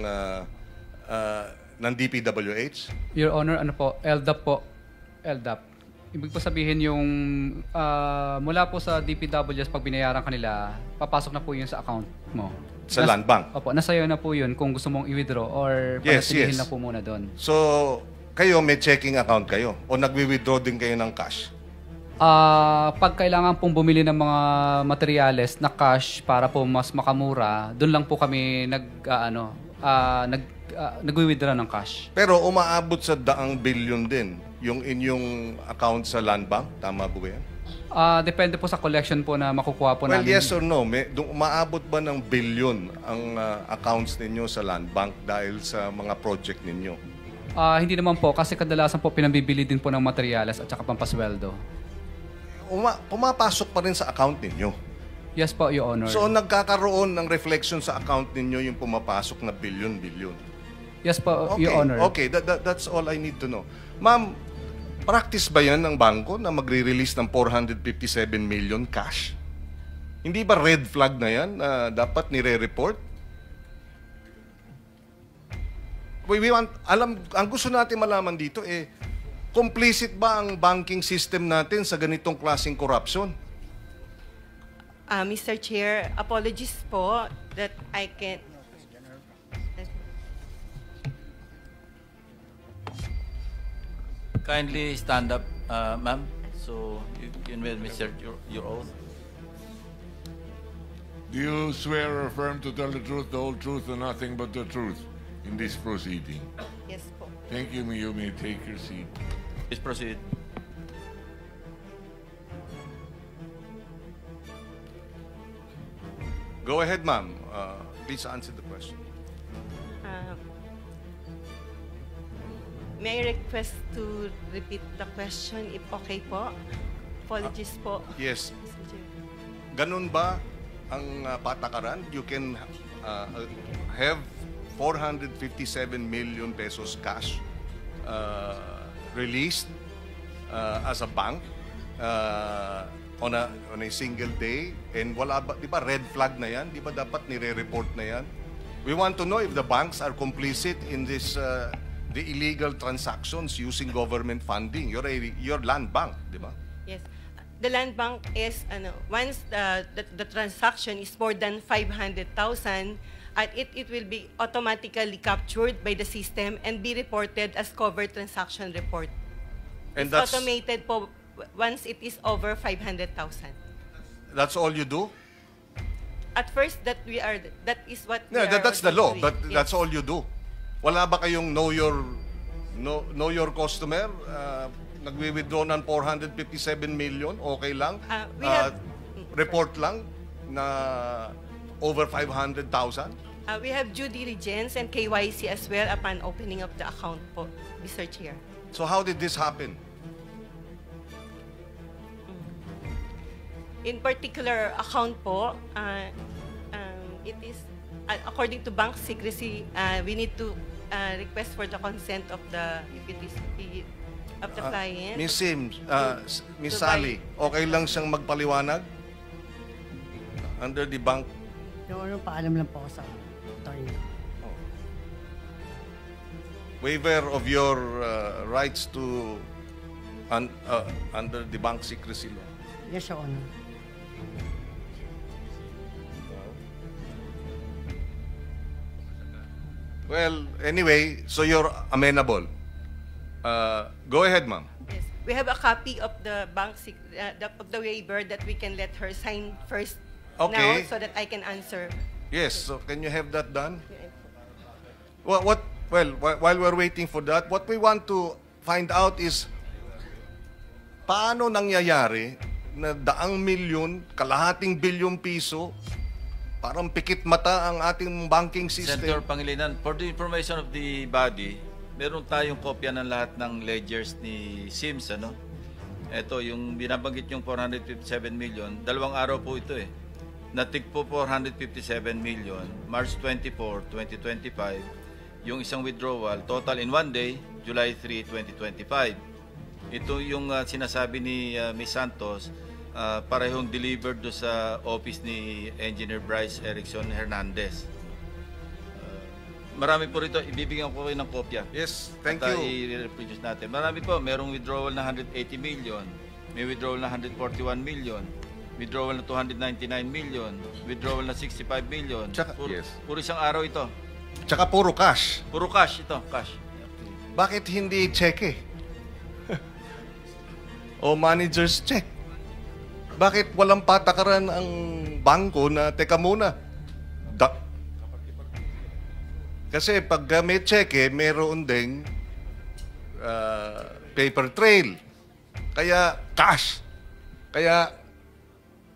S12: DPWH?
S14: Your Honor, ano po, LDAP po. LDAP. Ibig po sabihin yung mula po sa DPWH pag binayaran kanila, papasok na po yun sa account mo.
S12: Sa land bank?
S14: Opo, nasa'yo na po yun kung gusto mong i-withdraw or panatilihin na po muna doon.
S12: So, kayo may checking account kayo o nagwi-withdraw din kayo ng cash?
S14: Pag kailangan pong bumili ng mga materyales na cash para po mas makamura, doon lang po kami nagwi-withdraw ng cash.
S12: Pero umaabot sa 100 billion din yung inyong account sa land bank? Tama po yan?
S14: Depende po sa collection po na makukuha po namin.
S12: Well, yes or no? Umaabot ba ng billion ang accounts ninyo sa land bank dahil sa mga project ninyo?
S14: Hindi naman po, kasi kadalasan po pinambibili din po ng materyales at saka pampasweldo.
S12: Pumapasok pa rin sa account ninyo.
S14: Yes po, Your Honor.
S12: So nagkakaroon ng reflection sa account ninyo yung pumapasok na bilyon-bilyon.
S14: Yes po,
S12: Okay,
S14: Your Honor.
S12: okay. That's all I need to know. Ma'am, practice ba yan ng bangko na magre-release ng 457 million cash? Hindi ba red flag na yan na dapat nire-report? Ang gusto natin malaman dito complicit ba ang banking system natin sa ganitong klaseng corruption?
S15: Mr. Chair, apologies po that I can...
S8: Kindly stand up, ma'am. So you can administer your oath.
S16: Do you swear or affirm to tell the truth, the whole truth, and nothing but the truth in this proceeding?
S15: Yes po.
S16: Thank you. You may take your seat.
S8: Please proceed.
S12: Go ahead, ma'am. Please answer the question.
S15: May I request to repeat the question if okay po? Apologies po.
S12: Yes.
S15: Mr. Chair.
S12: Ganun ba ang patakaran? You can have 457 million pesos cash released as a bank on a single day, and wala ba, di ba red flag na yan? Di ba dapat nire-report na yan? We want to know if the banks are complicit in this the illegal transactions using government funding. You're land bank, di ba?
S15: Yes. The land bank is once the transaction is more than 500,000, it will be automatically captured by the system and be reported as covered transaction report.
S12: And
S15: it's
S12: that's
S15: automated po once it is over 500,000.
S12: That's all you do?
S15: At first, that is what we
S12: Yeah,
S15: are
S12: that's the law,
S15: doing.
S12: but
S15: Yes.
S12: that's all you do. Wala ba kayong know your customer? Nagwi-withdraw ng 457 million, okay lang?
S15: We have-
S12: report lang na over 500,000?
S15: We have due diligence and KYC as well upon opening of the account po, Mr. Chair.
S12: So how did this happen?
S15: In particular account po, it is according to bank secrecy, we need to request for the consent of the client.
S12: Miss Sims, Miss
S15: to
S12: Sally, okay lang siyang magpaliwanag? Under the bank?
S13: Yung paalam lang po ako sa attorney.
S12: Waiver of your rights to under the bank secrecy law.
S13: Yes, Your Honor.
S12: Well, anyway, so you're amenable. Go ahead, ma'am.
S15: Yes. We have a copy of the of the waiver that we can let her sign first now
S12: Okay.
S15: so that I can answer.
S12: Yes, so can you have that done? Well, while we're waiting for that, what we want to find out is paano nangyayari na daang milyon, kalahating bilyong piso, parang pikit mata ang ating banking system.
S8: Senator Pangilinan, for the information of the body, meron tayong kopya ng lahat ng ledgers ni Sims, ano? Ito, yung binabanggit yung 457 million, 2 araw po ito eh. Natik po 457 million, March 24, 2025. Yung isang withdrawal, total in 1 day, July 3, 2025. Ito yung sinasabi ni Ms. Santos, parehong delivered do sa office ni Engineer Bryce Erickson Hernandez. Marami po rito, ibibigyan ko kayo ng kopya.
S12: Yes, thank
S8: At,
S12: you.
S8: i-reproduce natin. Marami po, merong withdrawal na 180 million, may withdrawal na 141 million, withdrawal na 299 million, withdrawal na 65 million. Puro isang araw ito.
S12: Tsaka puro cash.
S8: Puro cash ito, cash.
S12: Bakit hindi cheque? O manager's check? Bakit walang patakaran ang bangko na, teka muna, kasi pag may cheque, meron ding paper trail. Kaya cash. Kaya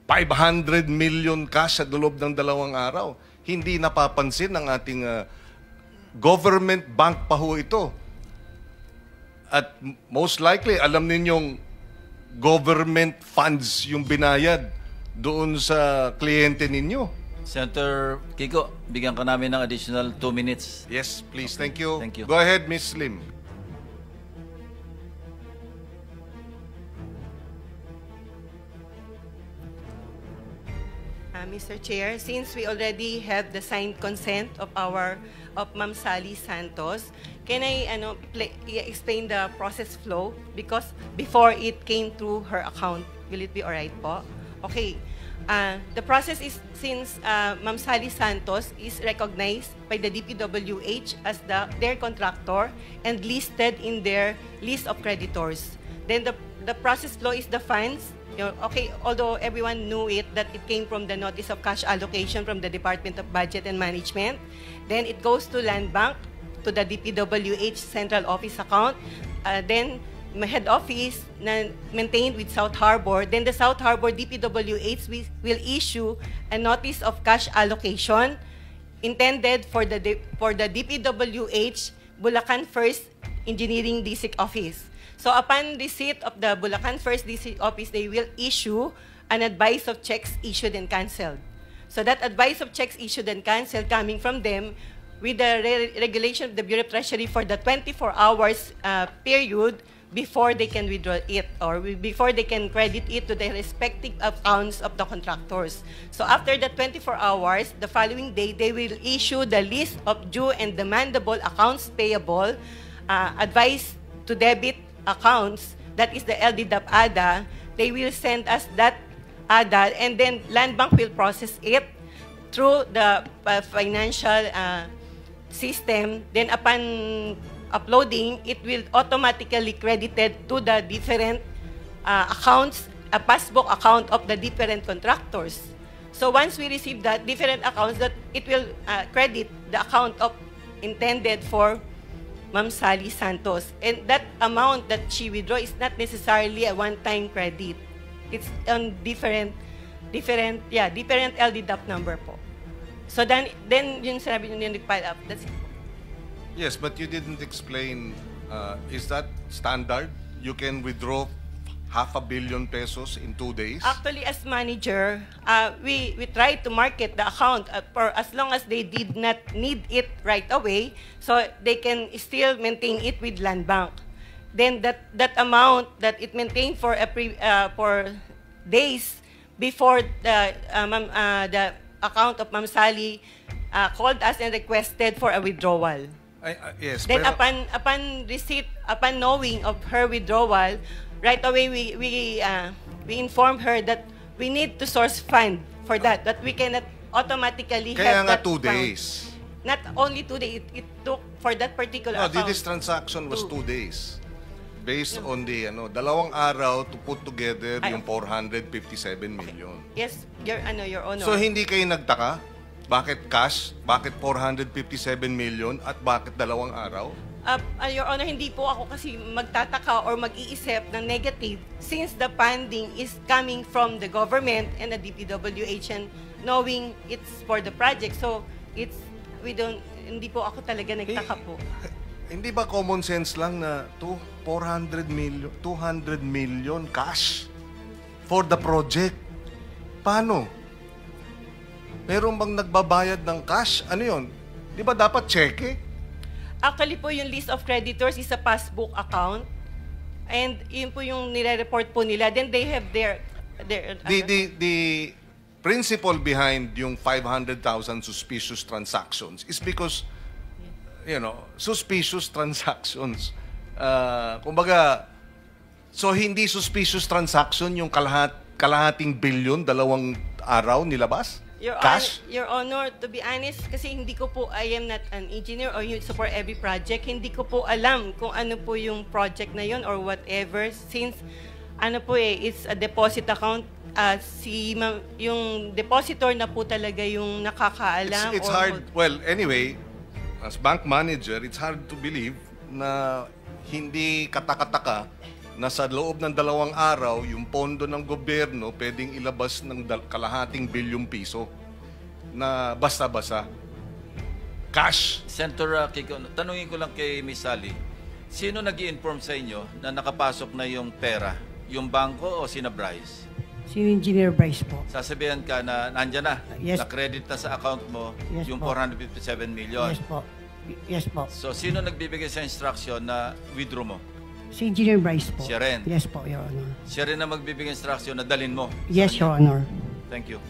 S12: 500 million cash sa loob ng 2 araw. Hindi napapansin ng ating government bank pa ho ito. At most likely, alam ninyong government funds yung binayad doon sa kliyente ninyo.
S8: Senator Kiko, bigyan ka namin ng additional 2 minutes.
S12: Yes, please. Thank you.
S8: Thank you.
S12: Go ahead, Ms. Lim.
S15: Mr. Chair, since we already have the signed consent of Ma'am Sally Santos, can I explain the process flow? Because before it came through her account, will it be alright po? Okay. The process is, since Ma'am Sally Santos is recognized by the DPWH as their contractor and listed in their list of creditors, then the process flow is the funds. Okay, although everyone knew it, that it came from the notice of cash allocation from the Department of Budget and Management, then it goes to Land Bank, to the DPWH Central Office account, then my head office na maintained with South Harbor, then the South Harbor DPWH will issue a notice of cash allocation intended for the DPWH Bulacan First Engineering District Office. So upon receipt of the Bulacan First District Office, they will issue an advice of checks issued and canceled. So that advice of checks issued and canceled coming from them with the regulation of the Bureau of Treasury for the 24 hours period before they can withdraw it or before they can credit it to the respective accounts of the contractors. So after the 24 hours, the following day, they will issue the list of due and demandable accounts payable, advice to debit accounts, that is the LDDAP ADA. They will send us that ADA, and then Land Bank will process it through the financial system. Then upon uploading, it will automatically credited to the different accounts, a passbook account of the different contractors. So once we receive that different accounts, that it will credit the account of intended for Ma'am Sally Santos. And that amount that she withdraw is not necessarily a one-time credit. It's on different LDDAP number po. So then yung sinabi nyo yung pile up, that's it.
S12: Yes, but you didn't explain, is that standard? You can withdraw 500 million pesos in 2 days?
S15: Actually, as manager, we try to market the account for as long as they did not need it right away, so they can still maintain it with Land Bank. Then that amount that it maintained for days before the account of Ma'am Sally called us and requested for a withdrawal.
S12: Yes.
S15: Then upon receipt, upon knowing of her withdrawal, right away we informed her that we need to source fund for that we cannot automatically
S12: Kaya
S15: have
S12: nga
S15: that
S12: 2
S15: fund.
S12: days.
S15: Not only 2 days, it took for that particular account.
S12: This transaction was 2 days. Based on the 2 araw to put together yung 457 million.
S15: Yes, Your Honor.
S12: So hindi kayo nagtaka? Bakit cash? Bakit 457 million? At bakit 2 araw?
S15: Your Honor, hindi po ako kasi magtataka or mag-iisip ng negative since the funding is coming from the government and the DPWH and knowing it's for the project. So, hindi po ako talaga nagtaka po.
S12: Hindi ba common sense lang na 200 million cash for the project? Paano? Meron bang nagbabayad ng cash? Ano yun? Di ba dapat cheque?
S15: Actually po, yung list of creditors is a passbook account. And yun po yung nire-report po nila. Then they have their
S12: The principle behind yung 500,000 suspicious transactions is because, suspicious transactions. Kumbaga, so hindi suspicious transaction yung kalahating bilyon, 2 araw nilabas? Cash?
S15: Your Honor, to be honest, kasi hindi ko po, I am not an engineer or you support every project, hindi ko po alam kung ano po yung project na yun or whatever, since it's a deposit account, yung depositor na po talaga yung nakakaalam.
S12: It's hard, well, anyway, as bank manager, it's hard to believe na hindi katakataka na sa loob ng 2 araw, yung pondo ng gobyerno pwedeng ilabas ng kalahating bilyong piso na basta-basta. Cash.
S8: Senator Kiko, tanungin ko lang kay Ms. Sally, Sino nag-i-inform sa inyo na nakapasok na yung pera? Yung bangko o sina Bryce?
S13: Si Engineer Bryce po.
S8: Sasabihan ka na nandyan na,
S13: Yes.
S8: na-credit na sa account mo
S13: Yes
S8: yung
S13: po.
S8: 457 million.
S13: Yes po. Yes po.
S8: So, sino nagbibigay sa instruction na withdraw mo?
S13: Si Engineer Bryce po.
S8: Siya rin?
S13: Yes po, Your Honor.
S8: Siya rin na magbibigay instruction na dalin mo?
S13: Yes, Your Honor.
S8: Thank you.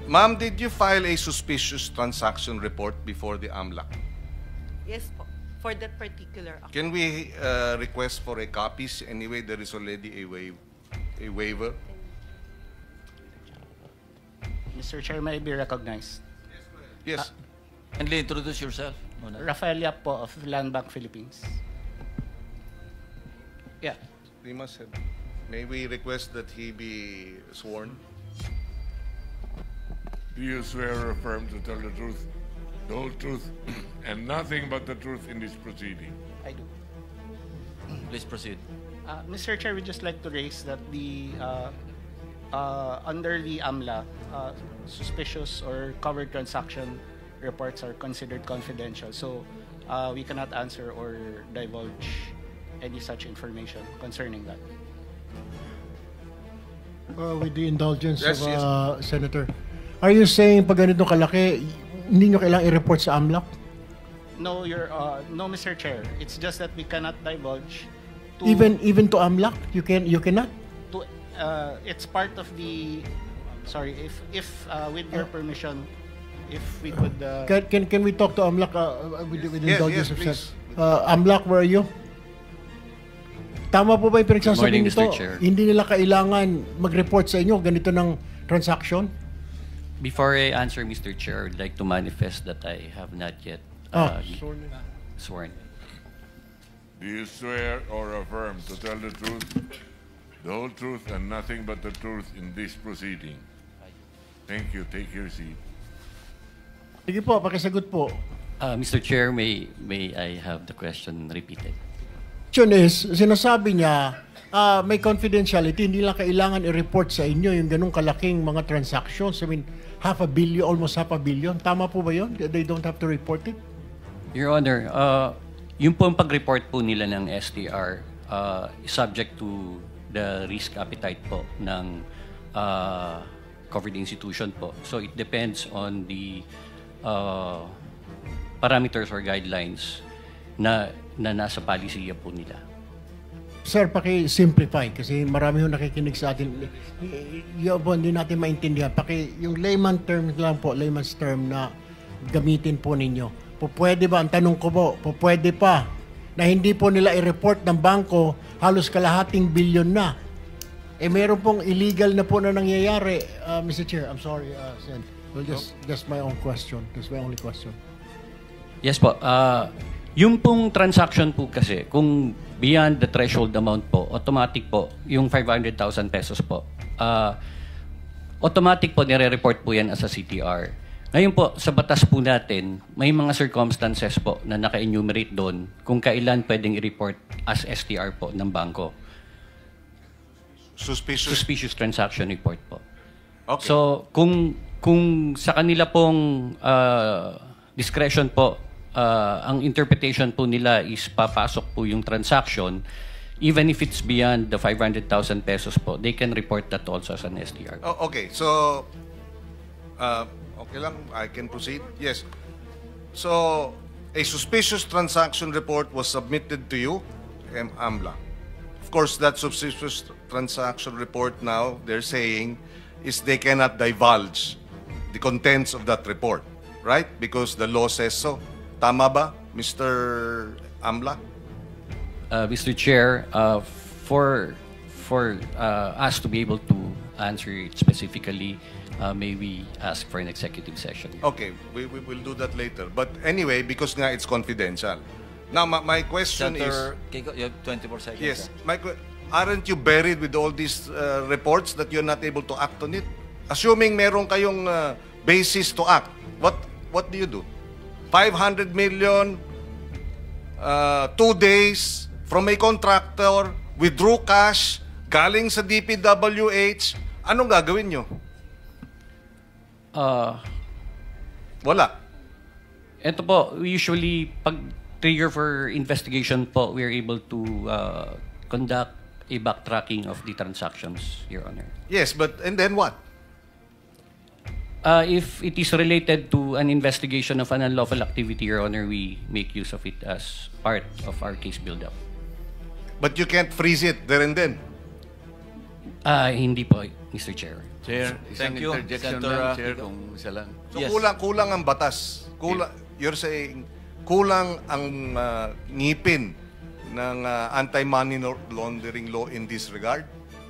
S12: Ma'am, did you file a suspicious transaction report before the AMLAC?
S15: Yes po, for that particular account.
S12: Can we request for a copies? Anyway, there is already a waiver.
S17: Mr. Chair, may I be recognized?
S12: Yes.
S8: Kindly introduce yourself. Muna.
S17: Rafael Yap po of Land Bank Philippines. Yeah.
S12: We must have. May we request that he be sworn?
S16: Do you swear or affirm to tell the truth, the whole truth, and nothing but the truth in this proceeding?
S17: I do.
S8: Please proceed.
S17: Mr. Chair, we'd just like to raise that the under the AMLA, suspicious or covered transaction reports are considered confidential. So we cannot answer or divulge any such information concerning that.
S3: With the indulgence
S12: Yes,
S3: of Senator, are you saying pag ganito kalaki, hindi nyo kailangang i-report sa AMLAC?
S17: No, no, Mr. Chair. It's just that we cannot divulge. To,
S3: Even to AMLAC, you cannot.
S17: To, it's part of the. Sorry, if with your permission, if we could.
S3: Can we talk to AMLAC with
S12: Yes,
S3: indulgence
S12: yes,
S3: of
S12: please.
S3: AMLAC, where are you? Tama po ba yung pinagsasabi
S18: Good morning,
S3: nito?
S18: Mr. Chair.
S3: Hindi nila kailangan mag-report sa inyo ganito ng transaction?
S18: Before I answer, Mr. Chair, I would like to manifest that I have not yet sworn.
S16: Do you swear or affirm to tell the truth, the whole truth, and nothing but the truth in this proceeding? Thank you. Take your seat.
S3: Sige po, pakisagot po.
S18: Mr. Chair, may I have the question repeated?
S3: Question is, sinasabi niya, may confidentiality, hindi lang kailangan i-report sa inyo yung ganung kalaking mga transactions. I mean, almost half a billion. Tama po ba yun? They don't have to report it?
S18: Your Honor, yung po ang pag-report po nila ng STR subject to the risk appetite po ng covered institution po. So it depends on the parameters or guidelines na nasa palisiya po nila.
S3: Sir, paki-simplify kasi marami yung nakikinig sa atin. Hindi natin maintindihan. Yung layman term lang po, layman's term na gamitin po ninyo. Pwede ba, ang tanong ko po, pwede pa na hindi po nila i-report ng bangko halos kalahating bilyon na. Meron pong illegal na po na nangyayari. Mr. Chair, I'm sorry, Sen. Well, just my own question. That's my only question.
S18: Yes po. Yung pong transaction po kasi, kung beyond the threshold amount po, automatic po, yung 500,000 pesos po, automatic po nire-report po yan as a CTR. Ngayon po, sa batas po natin, may mga circumstances po na naka-enumerate doon kung kailan pwedeng i-report as STR po ng bangko. Suspicious transaction report po.
S12: Okay.
S18: So, kung sa kanila pong discretion po, ang interpretation po nila is papasok po yung transaction, even if it's beyond the 500,000 pesos po, they can report that also as an STR.
S12: Oh, okay, so okay lang, I can proceed. Yes. So, a suspicious transaction report was submitted to you, AMLA. Of course, that suspicious transaction report now, they're saying, is they cannot divulge the contents of that report, right? Because the law says so. Tama ba, Mr. AMLA?
S18: Mr. Chair, for us to be able to answer it specifically, may we ask for an executive session?
S12: Okay, we will do that later. But anyway, because nga it's confidential. Now, my question
S8: Senator
S12: is...
S8: Kiko, you have 24 seconds.
S12: Yes.
S8: Sir.
S12: Aren't you buried with all these reports that you're not able to act on it? Assuming meron kayong basis to act, what do you do? 500 million, 2 days from a contractor, withdrew cash, galing sa DPWH, anong gagawin nyo? Wala.
S18: Ito po, usually, pag trigger for investigation po, we are able to conduct a backtracking of the transactions, Your Honor.
S12: Yes, but and then what?
S18: If it is related to an investigation of an unlawful activity, Your Honor, we make use of it as part of our case build-up.
S12: But you can't freeze it there and then.
S18: Hindi po, Mr. Chair.
S2: Chair, isang
S8: Thank you,
S2: interjection
S8: Senator,
S2: lang, Chair, kung isa lang.
S12: So
S8: Yes.
S12: kulang ang batas. You're saying kulang ang ngipin ng anti-money laundering law in this regard?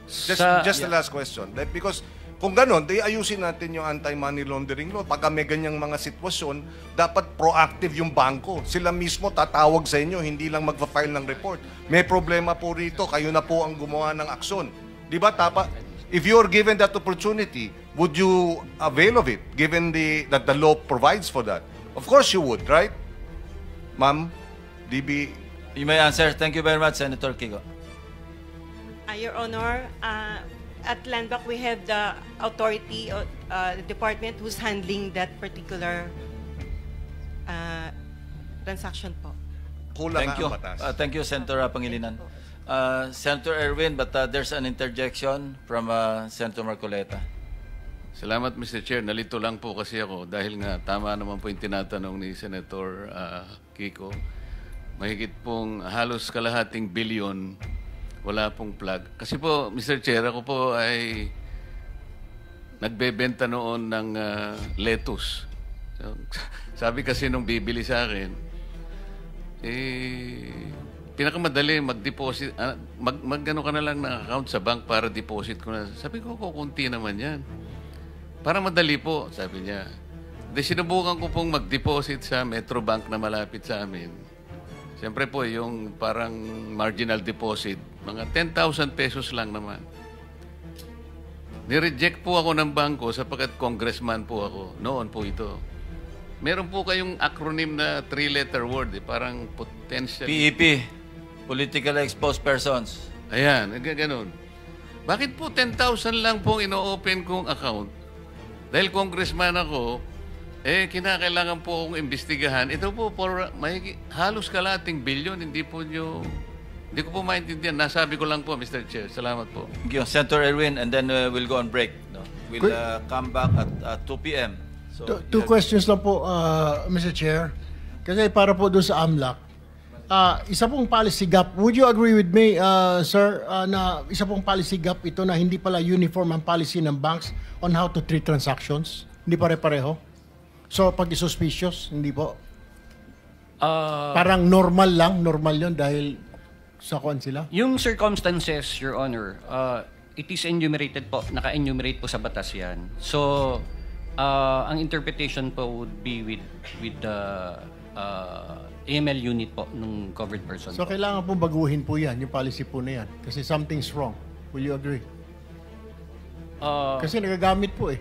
S12: Just the last question. Because kung ganon, ayusin natin yung anti-money laundering law. Pagka may ganyang mga sitwasyon, dapat proactive yung bangko. Sila mismo tatawag sa inyo, hindi lang magpa-file ng report. May problema po rito, kayo na po ang gumawa ng aksyon. Di ba? If you are given that opportunity, would you avail of it, given that the law provides for that? Of course you would, right? Ma'am, DB...
S8: You may answer. Thank you very much, Senator Kiko.
S15: Your Honor, at Landback, we have the authority, the department who's handling that particular transaction po.
S12: Kulang
S8: Thank you.
S12: ang batas.
S8: Thank you, Senator Pangilinan. Senator Erwin, but there's an interjection from Senator Marcoleta.
S2: Salamat, Mr. Chair. Nalito lang po kasi ako dahil nga tama naman po yung tinatanong ni Senator Kiko. Mahigit pong halos kalahating bilyon, wala pong plug. Kasi po, Mr. Chair, ako po ay nagbebenta noon ng lettuce. So, sabi kasi nung bibili sa akin, pinakamadali mag-deposit, mag-ano ka na lang ng account sa bank para deposit ko na. Sabi ko, kukunti naman yan. Para madali po, sabi niya. Di sinubukan ko pong mag-deposit sa Metrobank na malapit sa amin. Siyempre po, yung parang marginal deposit, mga 10,000 pesos lang naman. Nireject po ako ng bangko sapagkat congressman po ako. Noon po ito. Meron po kayong acronym na 3-letter word, parang potential.
S8: PEP, Politically Exposed Persons.
S2: Ayan, ganun. Bakit po 10,000 lang po ino-open kong account? Dahil congressman ako, kinakailangan po akong imbestigahan. Ito po, halos kalating bilyon, hindi ko po maintindihan. Nasabi ko lang po, Mr. Chair. Salamat po.
S8: Thank you, Senator Erwin, and then we'll go on break. No? We'll come back at 2 p.m. So,
S3: Two questions lang po, Mr. Chair. Kasi para po doon sa AMLAC, isa pong policy gap. Would you agree with me, sir, na isa pong policy gap ito na hindi pala uniform ang policy ng banks on how to treat transactions? Hindi pare-pareho? So, pag suspicious, hindi po? Parang normal yun dahil sa kuwan sila?
S18: Yung circumstances, Your Honor, it is enumerated po, naka-enumerate po sa batas yan. So, ang interpretation po would be with the AML unit po ng covered person.
S3: So, kailangan po baguhin po yan, yung policy po na yan. Kasi something's wrong. Will you agree? Kasi nagagamit po eh.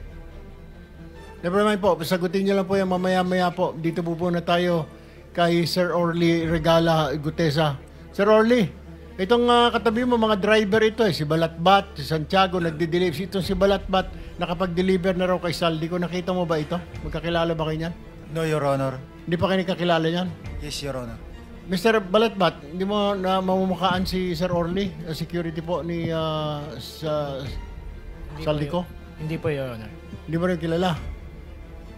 S3: Never mind po, sagutin niyo lang po yan mamaya-maya po. Dito po na tayo kay Sir Orly Regala Gutesa. Sir Orly, itong katabi mo, mga driver ito eh. Si Balatbat, si Santiago, nagdi-deliver. Itong si Balatbat, nakapag-deliver na raw kay Saldi ko. Nakita mo ba ito? Magkakilala ba kayo niyan?
S19: No, Your Honor.
S3: Hindi pa kayo nakakilala niyan?
S19: Yes, Your Honor.
S3: Mr. Balatbat, hindi mo na mamumukhaan si Sir Orly, security po ni Saldi ko?
S19: Hindi po, Your Honor.
S3: Hindi mo rin kilala?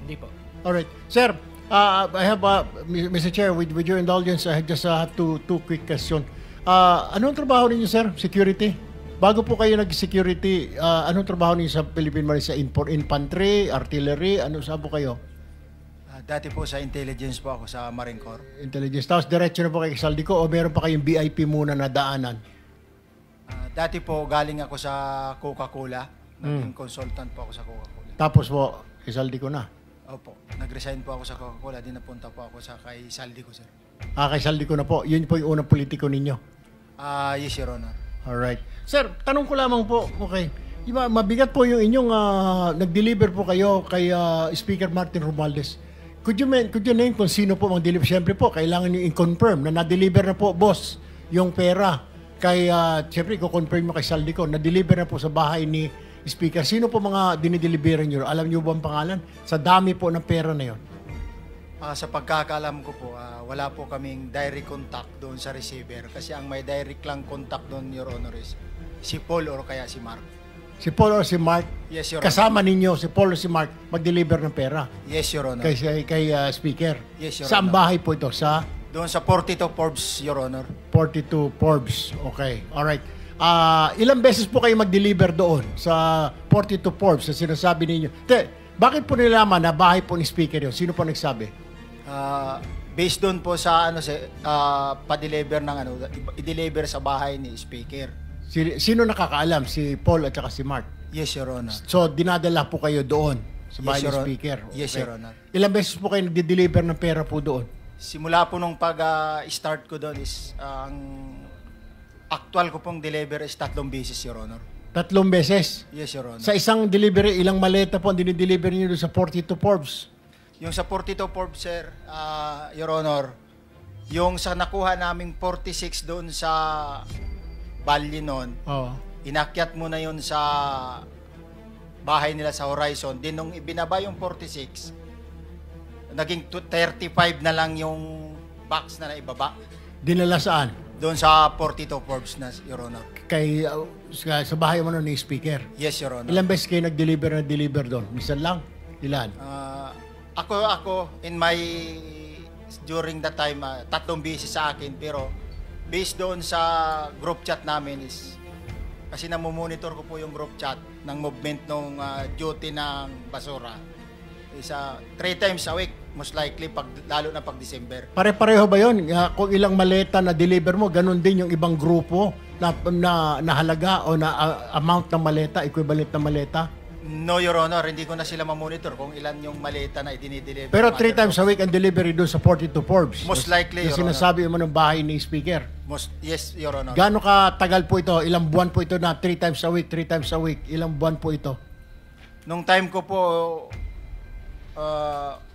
S19: Hindi po.
S3: Alright. Sir, I have, Mr. Chair, with your indulgence, I just have two quick questions. Anong trabaho ninyo, sir? Security? Bago po kayo nag-security, anong trabaho ninyo sa Philippine Marine? Sa infantry, artillery, ano saan po kayo?
S19: Dati po sa intelligence po ako sa Marine Corps.
S3: Intelligence. Tapos diretso na po kay Saldico o meron pa kayong VIP muna na daanan?
S19: Dati po galing ako sa Coca-Cola. Naging consultant po ako sa Coca-Cola.
S3: Tapos po, kay Saldico na?
S19: Opo. Nag-resign po ako sa Coca-Cola. Di napunta po ako sa kay Saldico, sir.
S3: Kay Saldico na po. Yun po yung unang politiko ninyo?
S19: Yes, Your Honor.
S3: Alright. Sir, tanong ko lamang po. Okay. Diba, mabigat po yung inyong nag-deliver po kayo kay Speaker Martin Romualdez. Could you name kung sino po mag-deliver? Siyempre po, kailangan nyo i-confirm na na-deliver na po, boss, yung pera. Kay, siyempre, i-confirm mo kay Saldico, na-deliver na po sa bahay ni Speaker. Sino po mga dinideliveran nyo? Alam nyo ba ang pangalan? Sa dami po ng pera na yon.
S19: Sa pagkakaalam ko po, wala po kaming direct contact doon sa receiver kasi ang may direct lang contact doon, Your Honor, is si Paul or kaya si Mark.
S3: Si Paul or si Mark?
S19: Yes, Your Honor.
S3: Kasama ninyo, si Paul or si Mark, mag-deliver ng pera?
S19: Yes, Your Honor.
S3: Kay Speaker?
S19: Yes, Your
S3: Saan
S19: Honor.
S3: bahay po ito?
S19: Doon sa 42 Forbes, Your Honor.
S3: 42 Forbes. Okay. Alright. Ilang beses po kayo mag-deliver doon sa 42 Forbes na sinasabi ninyo? Bakit po nilalaman na bahay po ni Speaker yun? Sino po nagsabi?
S19: Based doon po sa pa-deliver ng i-deliver sa bahay ni Speaker.
S3: Sino nakakaalam? Si Paul at saka si Mark?
S19: Yes, Your Honor.
S3: So, dinadala po kayo doon sa bahay ni Speaker?
S19: Yes, Your Honor.
S3: Ilang beses po kayo nag-deliver ng pera po doon?
S19: Simula po nung pag-start ko doon is ang actual ko pong deliver is 3 beses, Your Honor.
S3: 3 beses?
S19: Yes, Your Honor.
S3: Sa isang delivery, ilang maleta po ang dinideliver niyo doon sa 42 Forbes?
S19: Yung sa 42 Forbes, sir, Your Honor, yung sa nakuha naming 46 doon sa Bali noon, inakyat mo na yun sa bahay nila sa Horizon. Din nung ibinaba yung 46, naging 35 na lang yung box na naibaba.
S3: Dinala saan?
S19: Doon sa 42 Forbes na, Your Honor.
S3: Sa bahay mo ni Speaker?
S19: Yes, Your Honor.
S3: Ilang beses kayo nag-deliver doon? Minsan lang? Ilan?
S19: Ako during that time, 3 beses sa akin, pero based doon sa group chat namin is, kasi namomonitor ko po yung group chat ng movement ng duty ng basura. Is 3 times a week, most likely, lalo na pag December.
S3: Pare-pareho ba yun? Kung ilang maleta na deliver mo, ganun din yung ibang grupo na halaga o na amount ng maleta, equivalent ng maleta?
S19: No, Your Honor, hindi ko na sila mamonitor kung ilan yung maleta na idinideliver.
S3: Pero 3 times a week ang delivery doon sa 42 Forbes?
S19: Most likely, Your Honor.
S3: Sinasabi mo ng bahay ni Speaker?
S19: Yes, Your Honor.
S3: Gaano katagal po ito? Ilang buwan po ito na 3 times a week, 3 times a week? Ilang buwan po ito?
S19: Nung time ko po,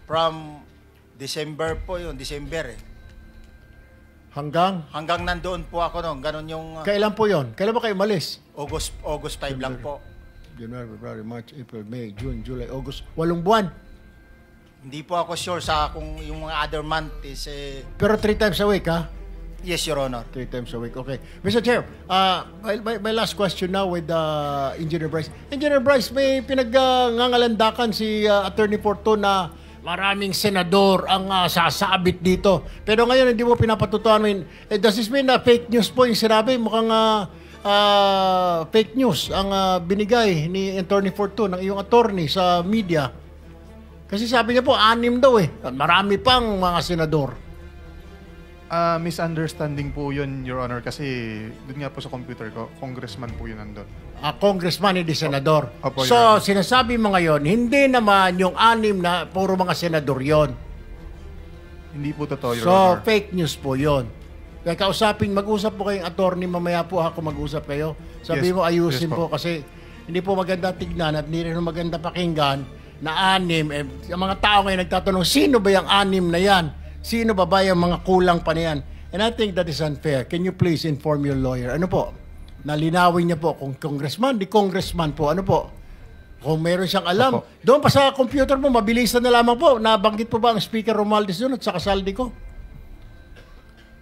S19: from December po yun, December eh.
S3: Hanggang
S19: nandoon po ako noon. Ganon yung...
S3: Kailan po yun? Kailan ba kayo malis?
S19: August 5 lang po.
S3: January, February, March, April, May, June, July, August. 8 buwan.
S19: Hindi po ako sure sa kung yung mga other month is...
S3: Pero 3 times a week, ha?
S19: Yes, Your Honor.
S3: 3 times a week, okay. Mr. Chair, my last question now with Engineer Bryce. Engineer Bryce, may pinag-ngangalandakan si Attorney Fortun na maraming senador ang sasabit dito. Pero ngayon, hindi mo pinapatutuan. Does this mean na fake news po yung sinabi? Mukhang fake news ang binigay ni Attorney Fortun, ng iyong attorney sa media. Kasi sabi niya po, 6 daw eh. Marami pang mga senador.
S4: Misunderstanding po yun, Your Honor, kasi doon nga po sa computer ko, congressman po yun nandun.
S3: Congressman, hindi senador.
S4: Opo,
S3: So,
S4: Your Honor.
S3: sinasabi mo ngayon, hindi naman yung 6 na puro mga senador yon.
S4: Hindi po totoo, Your
S3: So,
S4: Honor.
S3: fake news po yon. Kaya mag-usap po kayong attorney, mamaya po ako mag-usap kayo. Sabi
S4: Yes,
S3: mo, ayusin
S4: yes po.
S3: po kasi hindi po maganda tignan at hindi rin maganda pakinggan na 6. Yung mga tao ngayon nagtatanong, sino ba yung 6 na yan? Sino ba yung mga kulang pa na yan? And I think that is unfair. Can you please inform your lawyer? Ano po? Nalinawin niya po kung congressman, di congressman po. Ano po? Kung meron siyang alam.
S4: Opo.
S3: Doon pa sa computer mo, mabilisan na lamang po. Nabanggit po ba ang Speaker Romualdez doon at sa kasaldi ko?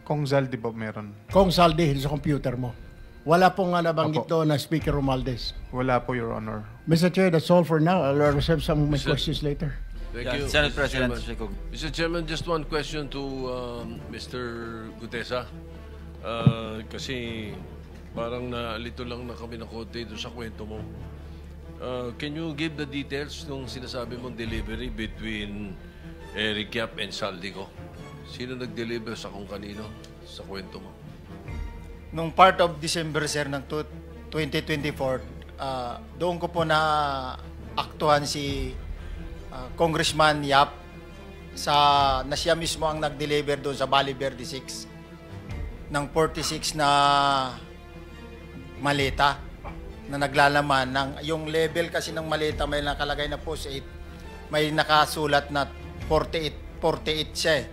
S4: Kung Zaldi po meron.
S3: Kung saldi sa computer mo. Wala pong nabanggit doon na Speaker Romualdez.
S4: Wala po, Your Honor.
S3: Mr. Chair, that's all for now. I'll reserve some of my questions later.
S9: Thank you,
S8: Senate
S9: Mr.
S8: President
S9: Chairman. Mr. Chairman, just one question to Mr. Gutesa. Kasi parang nalito lang na kami ng konti doon sa kwento mo. Can you give the details nung sinasabi mong delivery between Eric Yap and Saldico? Sino nag-deliver sa kung kanino sa kwento mo?
S19: Nung part of December, sir, ng 2024, doon ko po na aktuhan si Congressman Yap na siya mismo ang nag-deliver doon sa Bali Verde 6 ng 46 na maleta na naglalaman ng yung level kasi ng maleta may nakalagay na post 8, may nakasulat na 48 siya eh.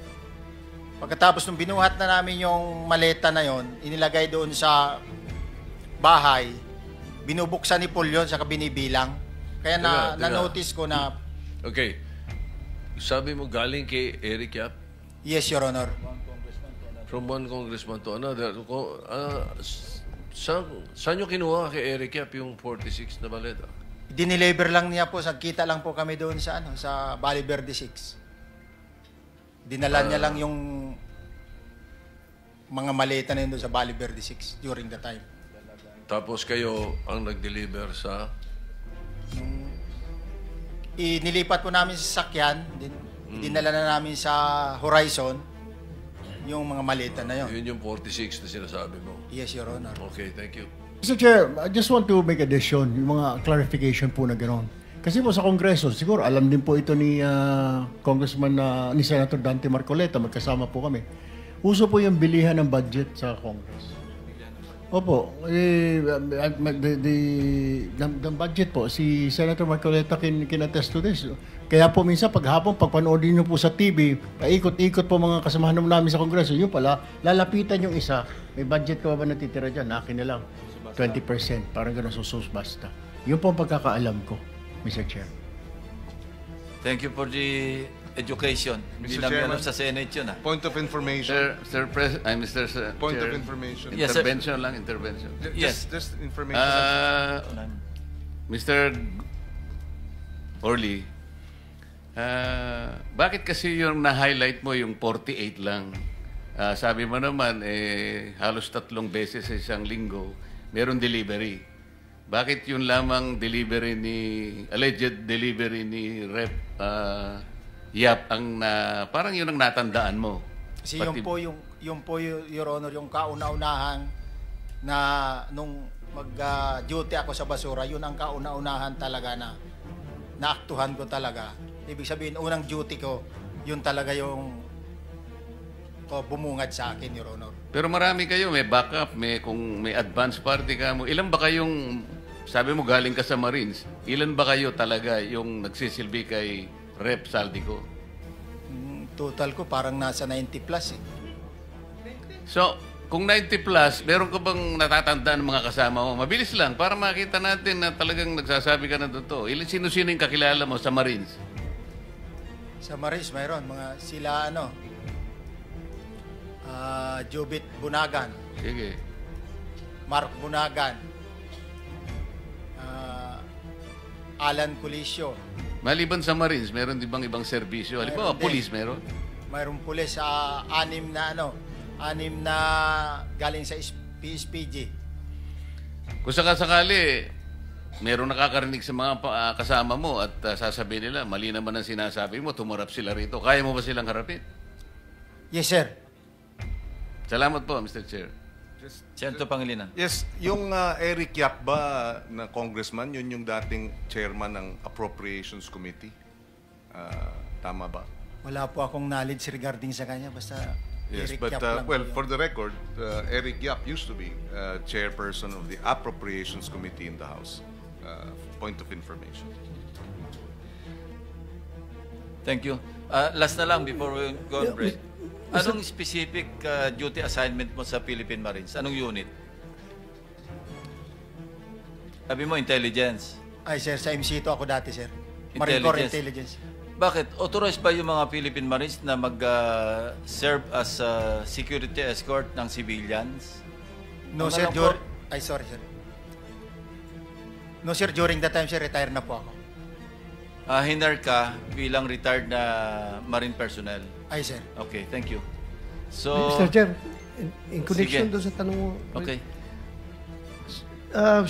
S19: Pagkatapos nung binuhat na namin yung maleta na yon, inilagay doon sa bahay, binubuksan ni Paul yun, saka binibilang. Kaya na-notice ko na...
S9: Okay. sabi mo galing kay Eric Yap?
S19: Yes, Your Honor.
S9: From one congressman to another. Saan nyo kinuha kay Eric Yap yung 46 na maleta?
S19: Dineliver lang niya po, kita lang po kami doon sa sa Valle Verde 6. Dinala niya lang yung mga maleta na yun doon sa Valle Verde 6 during the time.
S9: Tapos kayo ang nag-deliver sa?
S19: Inilipat po namin sa sakyan, dinala na namin sa Horizon yung mga maleta na yun.
S9: Yun yung 46 na sinasabi mo?
S19: Yes, Your Honor.
S9: Okay, thank you.
S3: Mr. Chair, I just want to make addition, yung mga clarification po na gano'n. Kasi po sa Kongreso, siguro alam din po ito ni ni Senator Dante Marcoleta, magkasama po kami. Uso po yung bilihan ng budget sa Congress. Opo, the budget po, si Senator Marcoleta can attest to this. Kaya po minsan paghapon, pagpanoodin nyo po sa TV, paikot-ikot po mga kasamahan namin sa Kongreso, yun pala, lalapitan yung isa, may budget ka ba natitira dyan? Akin na lang, 20%, parang gano'n susus basta. Yun po ang pagkakaalam ko, Mr. Chair.
S8: Thank you for the education. Hindi
S12: Mr.
S8: namin
S12: Chairman,
S8: alam sa Senate yun.
S12: Point of information.
S2: Mr.
S12: Point
S2: Chair,
S12: of information.
S8: Yes, sir.
S2: intervention lang, intervention.
S12: Just information.
S2: Mr. Orly, bakit kasi yung na-highlight mo yung 48 lang? Sabi mo naman, halos 3 beses sa isang linggo, meron delivery. Bakit yun lamang alleged delivery ni Rep Yap parang yun ang natandaan mo?
S19: Kasi yung po, Your Honor, yung kauna-unahan na nung mag-duty ako sa basura, yun ang kauna-unahan talaga na naaktuhan ko talaga. Ibig sabihin, unang duty ko, yun talaga yung bumungad sa akin, Your Honor.
S2: Pero marami kayo, may backup, kung may advance party ka mo. Ilan ba kayong, sabi mo galing ka sa Marines, ilan ba kayo talaga yung nagsisilbi kay Rep Saldico?
S19: Total ko parang nasa 90 plus eh.
S2: So, kung 90 plus, meron ka bang natatandaan ng mga kasama mo? Mabilis lang, para makita natin na talagang nagsasabi ka na totoo. Sino-sino yung kakilala mo sa Marines?
S19: Sa Marines, mayroon. Sila Jubit Bunagan.
S2: Sige.
S19: Mark Bunagan. Alan Colisio.
S2: Maliban sa Marines, meron di bang ibang serbisyo? Halimbawa, police meron?
S19: Mayroon pulis sa 6 na galing sa PSPG.
S2: Kung sakasakali, meron nakakarinig sa mga kasama mo at sasabihin nila, mali naman ang sinasabi mo, tumarap sila rito. Kaya mo ba silang harapin?
S19: Yes, sir.
S2: Salamat po, Mr. Chair.
S8: Senator Pangilinan.
S12: Yes, yung Eric Yap ba na congressman, yun yung dating chairman ng Appropriations Committee? Tama ba?
S19: Wala po akong knowledge regarding sa kanya, basta
S12: Yes,
S19: Eric
S12: but
S19: Yap lang po yun.
S12: for the record, Eric Yap used to be chairperson of the Appropriations Committee in the House. Point of information.
S8: Thank you. Last na lang before we go on break. Anong specific duty assignment mo sa Philippine Marines? Anong unit? Sabi mo, intelligence.
S19: Ay, sir, sa MC2 ako dati, sir. Marine Corps Intelligence.
S8: Bakit? Authorized ba yung mga Philippine Marines na mag-serve as security escort ng civilians?
S19: No, sir. Sorry, sir. No, sir. During that time, sir, retire na po ako.
S8: Hinar ka bilang retired na Marine personnel?
S19: Ay, sir.
S8: Okay, thank you. So,
S10: Mr. Chair, in connection doon sa tanong mo.
S8: Okay.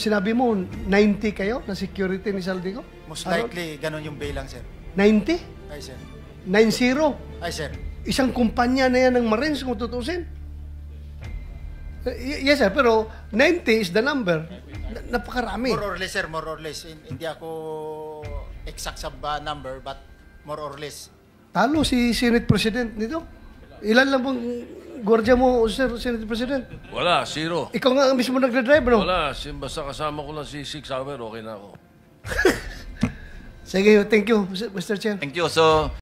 S10: Sinabi mo, 90 kayo na security ni Saldico?
S19: Most likely, ganun yung bilang, sir.
S10: 90?
S19: Ay, sir.
S10: 90?
S19: Ay, sir.
S10: Isang kumpanya na yan ng Marines kung tutusin. Yes, sir, pero 90 is the number. Napakarami.
S19: More or less, sir, more or less. Hindi ako exact sa number, but more or less.
S10: Talo si Senate President nito. Ilan lang bang gwardiya mo, Sir Senate President?
S9: Wala, 0.
S10: Ikaw nga ang mismo nagdadrive, no?
S9: Wala, basta kasama ko lang si 6 Hour, okay na ako.
S10: Sige, thank you, Mr. Chair.
S8: Thank you. So,